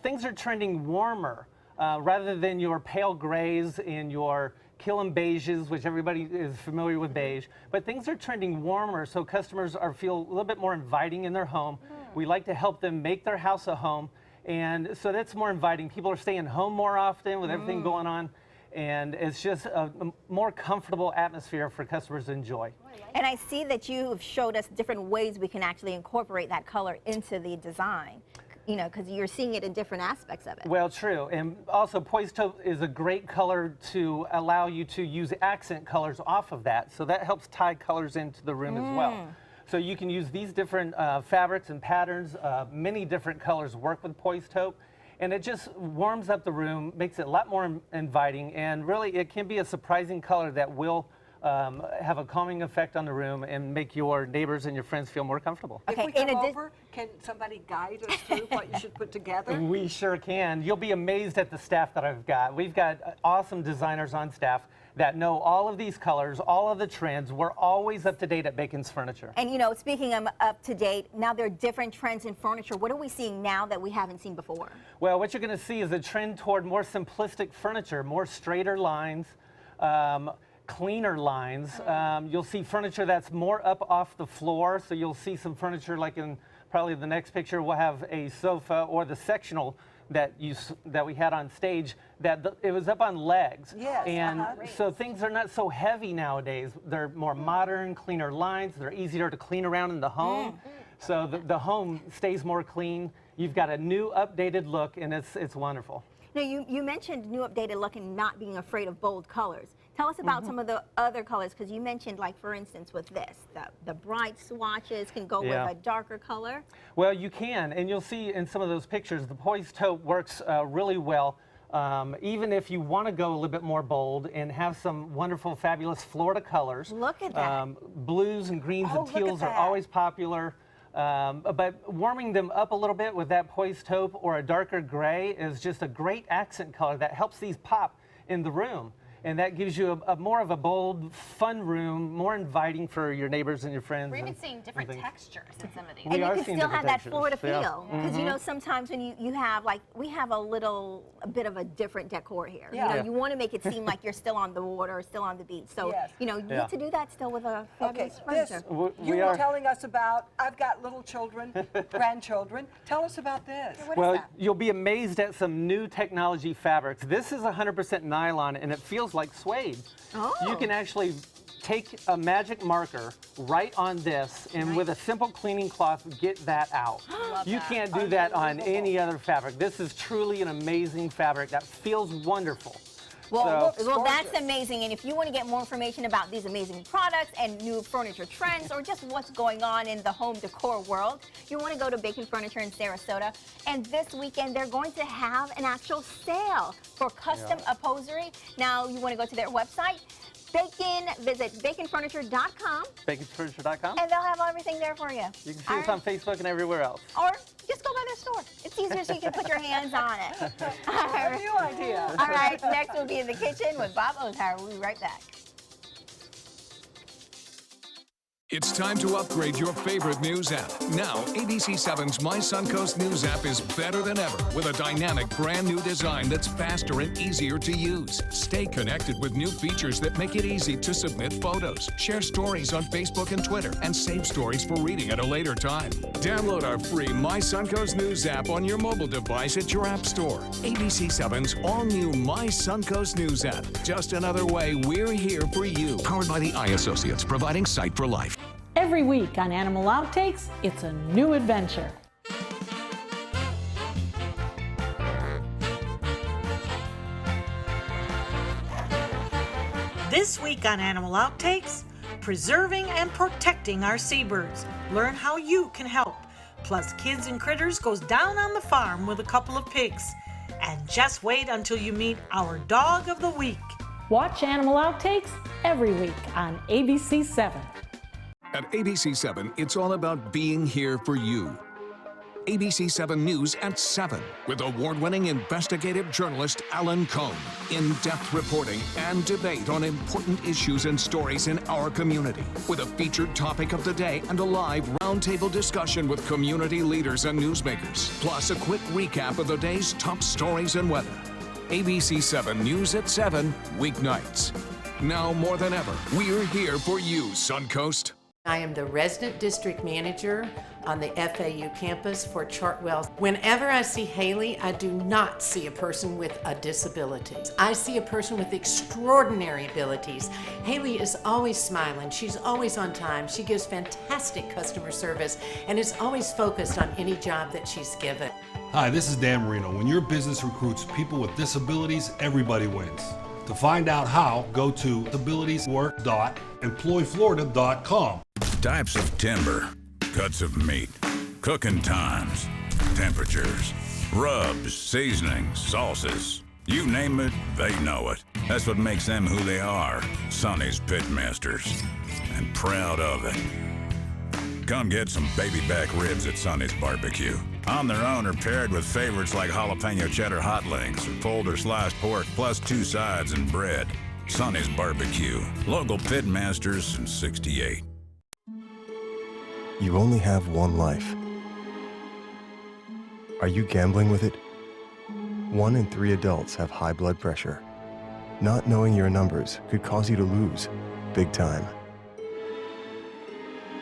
things are trending warmer rather than your pale grays and your Killam beiges, which everybody is familiar with beige, but things are trending warmer, so customers feel a little bit more inviting in their home. We like to help them make their house a home, and so that's more inviting. People are staying home more often with everything going on, and it's just a more comfortable atmosphere for customers to enjoy. And I see that you've showed us different ways we can actually incorporate that color into the design. You know, because you're seeing it in different aspects of it. Well, true. And also, Poised Taupe is a great color to allow you to use accent colors off of that. So that helps tie colors into the room as well. So you can use these different fabrics and patterns. Many different colors work with poised taupe. And it just warms up the room, makes it a lot more inviting, and really it can be a surprising color that will have a calming effect on the room and make your neighbors and your friends feel more comfortable. If we come over, can somebody guide us through what you should put together? We sure can. You'll be amazed at the staff that I've got. We've got awesome designers on staff that know all of these colors, all of the trends. We're always up to date at Bacon's Furniture. And you know, speaking of up to date, now there are different trends in furniture. What are we seeing now that we haven't seen before? Well, what you're going to see is a trend toward more simplistic furniture, more straighter lines, cleaner lines. You'll see furniture that's more up off the floor. So you'll see some furniture like in probably the next picture, we'll have a sofa or the sectional that we had on stage, it was up on legs. Yes. And so things are not so heavy nowadays. They're more modern, cleaner lines. They're easier to clean around in the home. So the home stays more clean. You've got a new updated look, and it's wonderful. Now, you mentioned new updated look and not being afraid of bold colors. Tell us about some of the other colors, because you mentioned, like, for instance, with this, the bright swatches can go with a darker color. Well, you can, and you'll see in some of those pictures, the poised taupe works really well. Even if you want to go a little bit more bold and have some wonderful, fabulous Florida colors. Look at that. Blues and greens and teals are always popular. But warming them up a little bit with that poised taupe or a darker gray is just a great accent color that helps these pop in the room. And that gives you a more of a bold, fun room, more inviting for your neighbors and your friends. We're even seeing different textures in some of these. And you can still have that Florida feel. Because you know, sometimes when you have, like, we have a bit of a different decor here. You know, you want to make it seem like you're still on the water or still on the beach. So, you know, you need to do that still with a fabulous furniture. You were telling us about, I've got little children, grandchildren. Tell us about this. Well, you'll be amazed at some new technology fabrics. This is 100% nylon, and it feels like suede. You can actually take a magic marker, write on this, and with a simple cleaning cloth, get that out. You can't do that on any other fabric. This is truly an amazing fabric that feels wonderful. Well, that's amazing. And if you want to get more information about these amazing products and new furniture trends, or just what's going on in the home decor world, you want to go to Bacon Furniture in Sarasota. And this weekend, they're going to have an actual sale for custom upholstery. Now, you want to go to their website, visit baconfurniture.com. Baconfurniture.com. And they'll have everything there for you. You can see us on Facebook and everywhere else. Or just go by their store. It's easier so you can put your hands on it. A new idea. All right, next we'll be in the kitchen with Bob Ozar. We'll be right back. It's time to upgrade your favorite news app. Now, ABC7's My Suncoast News app is better than ever with a dynamic brand new design that's faster and easier to use. Stay connected with new features that make it easy to submit photos, share stories on Facebook and Twitter, and save stories for reading at a later time. Download our free My Suncoast News app on your mobile device at your app store. ABC7's all-new My Suncoast News app. Just another way we're here for you. Powered by the Eye Associates, providing sight for life. Every week on Animal Outtakes, it's a new adventure. This week on Animal Outtakes, preserving and protecting our seabirds. Learn how you can help. Plus, Kids and Critters goes down on the farm with a couple of pigs. And just wait until you meet our dog of the week. Watch Animal Outtakes every week on ABC7. At ABC7, it's all about being here for you. ABC7 News at 7 with award-winning investigative journalist Alan Cohn. In-depth reporting and debate on important issues and stories in our community with a featured topic of the day and a live roundtable discussion with community leaders and newsmakers. Plus a quick recap of the day's top stories and weather. ABC7 News at 7, weeknights. Now more than ever, we're here for you, Suncoast. I am the resident district manager on the FAU campus for Chartwell. Whenever I see Haley, I do not see a person with a disability. I see a person with extraordinary abilities. Haley is always smiling. She's always on time. She gives fantastic customer service and is always focused on any job that she's given. Hi, this is Dan Marino. When your business recruits people with disabilities, everybody wins. To find out how, go to disabilitieswork.employflorida.com. Types of timber, cuts of meat, cooking times, temperatures, rubs, seasonings, sauces. You name it, they know it. That's what makes them who they are, Sonny's Pitmasters. And proud of it. Come get some baby back ribs at Sonny's Barbecue. On their own or paired with favorites like jalapeno cheddar hot links or pulled or sliced pork plus 2 sides and bread. Sonny's Barbecue. Local Pitmasters since '68. You only have one life. Are you gambling with it? 1 in 3 adults have high blood pressure. Not knowing your numbers could cause you to lose, big time.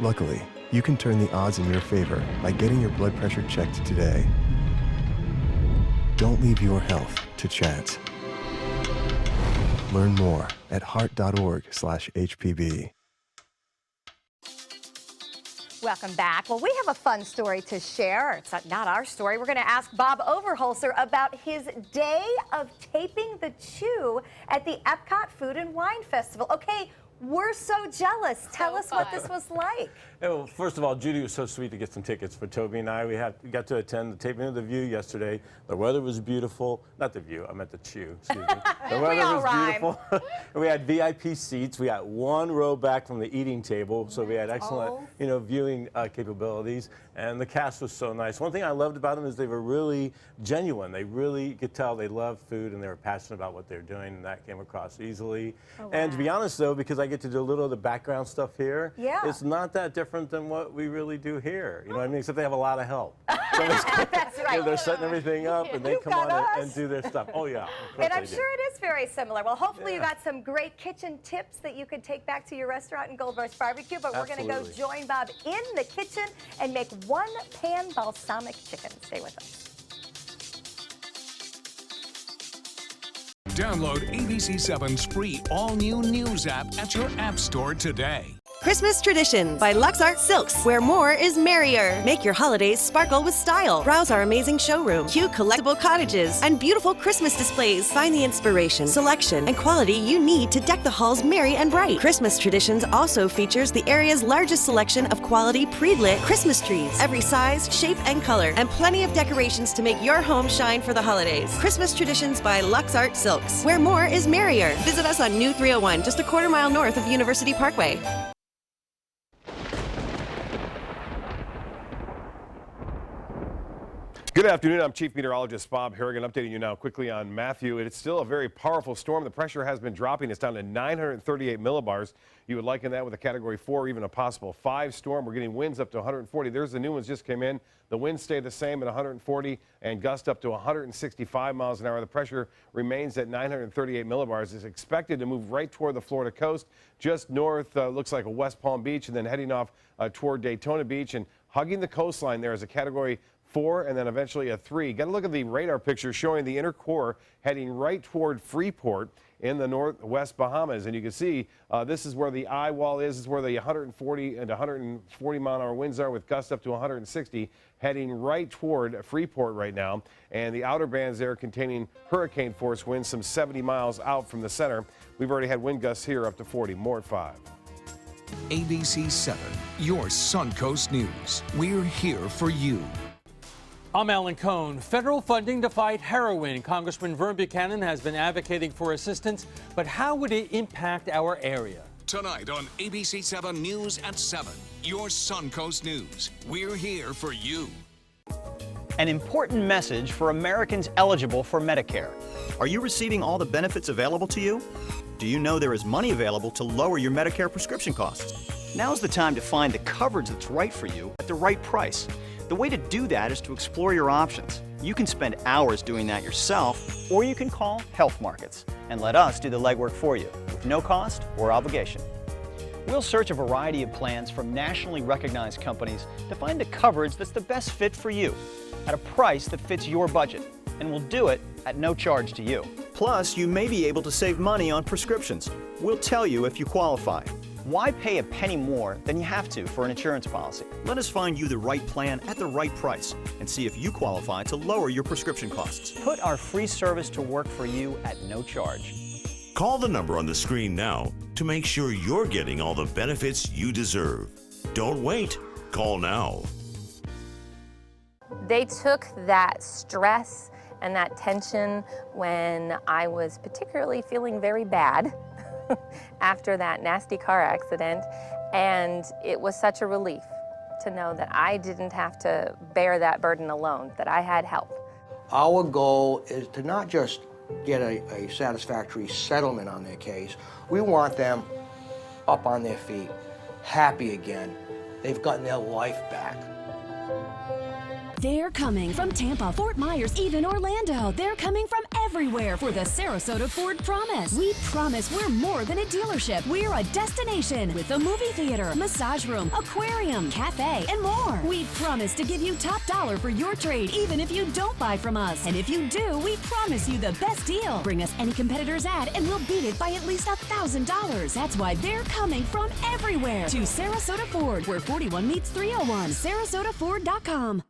Luckily, you can turn the odds in your favor by getting your blood pressure checked today. Don't leave your health to chance. Learn more at heart.org/HPB. Welcome back. Well, we have a fun story to share. It's not our story. We're going to ask Bob Overholser about his day of taping the Chew at the Epcot Food and Wine Festival. Okay, we're so jealous. Tell us what this was like. Well, first of all, Judy was so sweet to get some tickets for Toby and I. We got to attend the taping of The View yesterday. The weather was beautiful. Not The View, I meant the Chew, excuse me. The weather was beautiful. We had VIP seats. We got 1 row back from the eating table, so we had excellent, viewing capabilities. And the cast was so nice. One thing I loved about them is they were really genuine. They really could tell they loved food and they were passionate about what they're doing, and that came across easily. Oh, wow. And to be honest, though, because I get to do a little of the background stuff here, it's not that different than what we really do here. You know what I mean? Except they have a lot of help. So that's right. They're setting everything up, and they come on and do their stuff. Oh, yeah. And I'm sure it is very similar. Well, hopefully you got some great kitchen tips that you could take back to your restaurant in Gold Rush Barbecue. But we're going to go join Bob in the kitchen and make 1 pan balsamic chicken. Stay with us. Download ABC7's free all-new news app at your app store today. Christmas Traditions by LuxArt Silks, where more is merrier. Make your holidays sparkle with style. Browse our amazing showroom, cute collectible cottages, and beautiful Christmas displays. Find the inspiration, selection, and quality you need to deck the halls merry and bright. Christmas Traditions also features the area's largest selection of quality pre-lit Christmas trees, every size, shape, and color, and plenty of decorations to make your home shine for the holidays. Christmas Traditions by LuxArt Silks, where more is merrier. Visit us on New 301, just a quarter mile north of University Parkway. Good afternoon. I'm Chief Meteorologist Bob Harrigan, updating you now quickly on Matthew. It's still a very powerful storm. The pressure has been dropping. It's down to 938 millibars. You would liken that with a Category 4, even a possible 5 storm. We're getting winds up to 140. There's the new ones just came in. The winds stay the same at 140 and gust up to 165 miles an hour. The pressure remains at 938 millibars. It's expected to move right toward the Florida coast, just north, looks like a West Palm Beach, and then heading off toward Daytona Beach and hugging the coastline there as a Category 4 and then eventually a 3. Got to look at the radar picture showing the inner core heading right toward Freeport in the northwest Bahamas. And you can see this is where the eye wall is. This is where the 140 and 140 mile an hour winds are with gusts up to 160 heading right toward Freeport right now. And the outer bands there containing hurricane force winds some 70 miles out from the center. We've already had wind gusts here up to 40. More at 5. ABC 7, your Suncoast News. We're here for you. I'm Alan Cohn. Federal funding to fight heroin. Congressman Vern Buchanan has been advocating for assistance, but how would it impact our area? Tonight on ABC 7 News at 7, your Suncoast News. We're here for you. An important message for Americans eligible for Medicare. Are you receiving all the benefits available to you? Do you know there is money available to lower your Medicare prescription costs? Now's the time to find the coverage that's right for you at the right price. The way to do that is to explore your options. You can spend hours doing that yourself, or you can call Health Markets and let us do the legwork for you with no cost or obligation. We'll search a variety of plans from nationally recognized companies to find the coverage that's the best fit for you at a price that fits your budget, and we'll do it at no charge to you. Plus, you may be able to save money on prescriptions. We'll tell you if you qualify. Why pay a penny more than you have to for an insurance policy? Let us find you the right plan at the right price and see if you qualify to lower your prescription costs. Put our free service to work for you at no charge. Call the number on the screen now to make sure you're getting all the benefits you deserve. Don't wait. Call now. They took that stress and that tension when I was particularly feeling very bad after that nasty car accident, and it was such a relief to know that I didn't have to bear that burden alone, that I had help. Our goal is to not just get a satisfactory settlement on their case. We want them up on their feet, happy again. They've gotten their life back. They're coming from Tampa, Fort Myers, even Orlando. They're coming from everywhere for the Sarasota Ford Promise. We promise we're more than a dealership. We're a destination with a movie theater, massage room, aquarium, cafe, and more. We promise to give you top dollar for your trade, even if you don't buy from us. And if you do, we promise you the best deal. Bring us any competitor's ad and we'll beat it by at least $1,000. That's why they're coming from everywhere to Sarasota Ford, where 41 meets 301. SarasotaFord.com.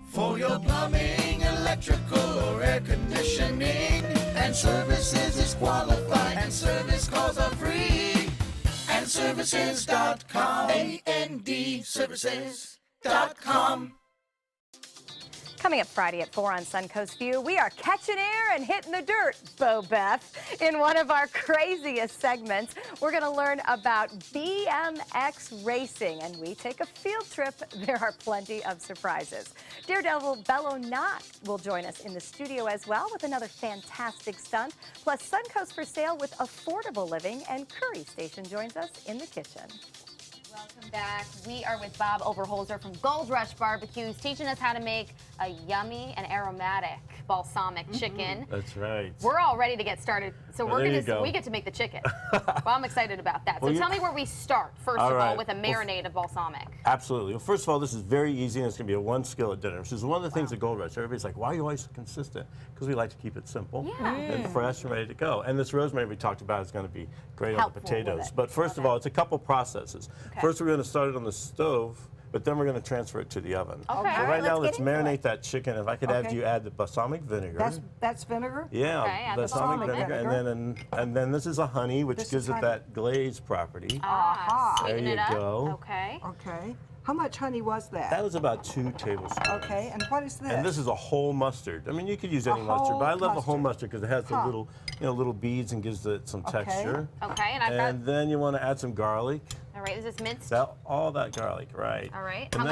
For your plumbing, electrical, or air conditioning, and services is qualified, and service calls are free. And services.com, A-N-D, services.com. Coming up Friday at 4 on Suncoast View, we are catching air and hitting the dirt, Bo Beth. In one of our craziest segments, we're going to learn about BMX racing, and we take a field trip. There are plenty of surprises. Daredevil Bello Knott will join us in the studio as well with another fantastic stunt. Plus, Suncoast for sale with affordable living, and Curry Station joins us in the kitchen. Welcome back. We are with Bob Overholser from Gold Rush Barbecues, teaching us how to make a yummy and aromatic balsamic chicken. That's right. We're all ready to get started, so Well, we get to make the chicken. Well, I'm excited about that. So tell me where we start first of all with a marinade of balsamic. Absolutely. Well, first of all, this is very easy, and it's going to be a one skillet dinner. This is one of the things at Gold Rush. Everybody's like, why are you always so consistent? Because we like to keep it simple and fresh and ready to go. And this rosemary we talked about is going to be great on the potatoes. But first of all, it's a couple processes. First, we're going to start it on the stove, but then we're going to transfer it to the oven. Okay. So right now, let's marinate that chicken. If I could have you add the balsamic vinegar. That's vinegar? Yeah, balsamic vinegar. And then this is a honey, which gives it that glaze property. There you go. Okay. Okay. How much honey was that? That was about 2 tablespoons. Okay, and what is this? And this is a whole mustard. I mean, you could use any mustard, but I love the whole mustard because it has the little, little beads and gives it some texture. Okay, and then you want to add some garlic. All right, is this minced? All that garlic, right? All right. And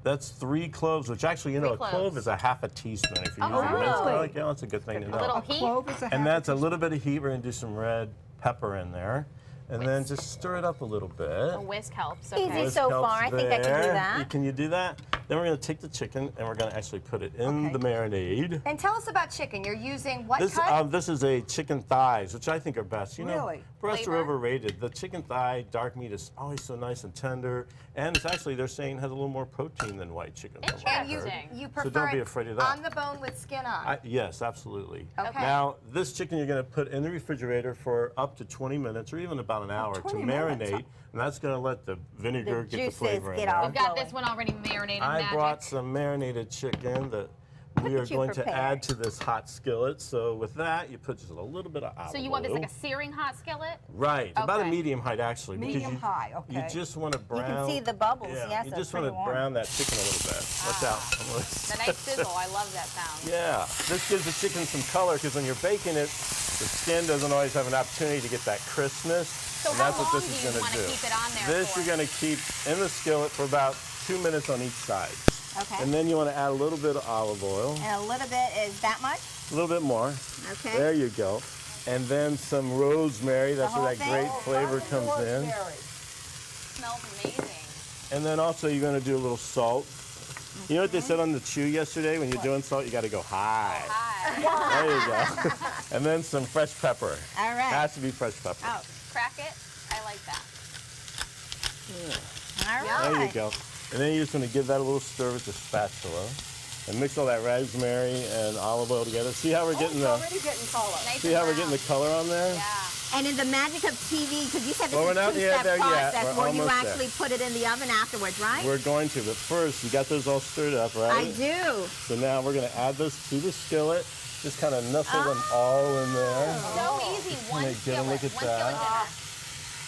that's 3 cloves, which actually, a clove is a half a teaspoon. If you're using minced garlic, that's a good thing to know. A little heat. And that's a little bit of heat. We're going to do some red pepper in there. And then just stir it up a little bit. A whisk helps. Okay. Easy so far. I think I can do that. Can you do that? Then we're going to take the chicken and we're going to actually put it in the marinade. And tell us about chicken. You're using what this, cut? This is a chicken thighs, which I think are best. You know, breasts are Flavor? overrated. The chicken thigh dark meat is always so nice and tender, and it's actually, they're saying, has a little more protein than white chicken. And you prefer so don't be afraid of that. on the bone with skin on? Yes, absolutely. Okay. Now, this chicken you're going to put in the refrigerator for up to 20 minutes or even about an hour to marinate, and that's going to let the vinegar get the flavor in there. We've got this one already marinated. I brought some marinated chicken that we are going to add to this hot skillet. So with that, you put just a little bit of olive oil. So you want this like a searing hot skillet? Right, about a medium height actually. Medium high, okay. You just want to brown. You can see the bubbles, yes. You just want to brown that chicken a little bit. Watch out. The nice sizzle, I love that sound. Yeah, this gives the chicken some color because when you're baking it, the skin doesn't always have an opportunity to get that crispness. So and that's what this is going to do. Keep it on there this you're going to keep in the skillet for about 2 minutes on each side. Okay. And then you want to add a little bit of olive oil. And a little bit is that much? A little bit more. Okay. There you go. And then some rosemary. That's where that great flavor comes in. Smells amazing. And then also you're going to do a little salt. You know what they said on the chew yesterday? When you're doing salt, you got to go high. There you go. And then some fresh pepper. All right. Has to be fresh pepper. Oh, crack it. I like that. All right. There you go. And then you're just going to give that a little stir with the spatula and mix all that rosemary and olive oil together. See how we're getting already getting color. See how we're getting the color on there? Yeah. And in the magic of TV, because you said this Well, is we're a not two-step there yet. process We're where you almost actually put it in the oven afterwards, right? We're going to, but first, you got those all stirred up, right? I do. So now we're going to add those to the skillet. Just kind of nestle them all in there. So easy. One skillet. Look at that.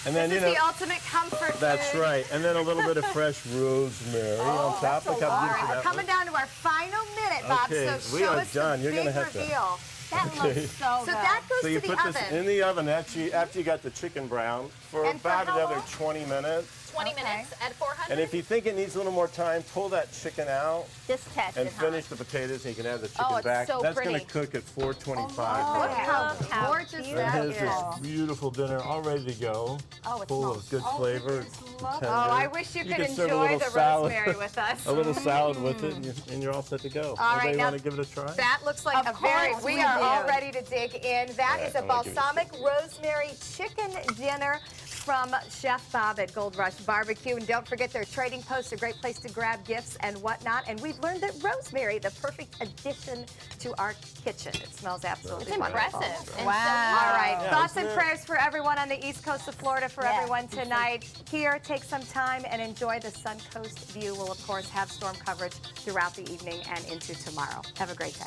And then, this you is know, the ultimate comfort that's food. right. And then a little bit of fresh rosemary on top. Look how All beautiful right, we're that coming looks. down to our final minute, Bob. Okay, So we show are us done. the You're big gonna have to- reveal. That Okay. looks so good. So that goes So you to the put oven. this in the oven after you got the chicken brown for And for about how another long? 20 minutes. 20 minutes at 400. And if you think it needs a little more time, pull that chicken out Just test and it, huh? finish the potatoes, and you can add the chicken Oh, it's back. so That's pretty. going to cook at 425. Look how gorgeous that There's is. this beautiful dinner all ready to go. Oh, it full smells of good so flavor. Oh, tender. I wish you could can serve a enjoy little the salad. rosemary with us. A little salad with it, and you're all set to go. All right, Anybody now want to give it a try? That looks like Of a very, course we we are do. all ready to dig in. That is a I'm gonna give it a balsamic rosemary chicken dinner from Chef Bob at Gold Rush Barbecue. And don't forget their trading posts, a great place to grab gifts and whatnot. And we've learned that rosemary, the perfect addition to our kitchen. It smells absolutely It's wonderful. impressive. And Wow. All right, Yeah, thoughts isn't and it? prayers for everyone on the east coast of Florida, for Yeah. everyone tonight. Here, take some time and enjoy the Suncoast view. We'll, of course, have storm coverage throughout the evening and into tomorrow. Have a great day.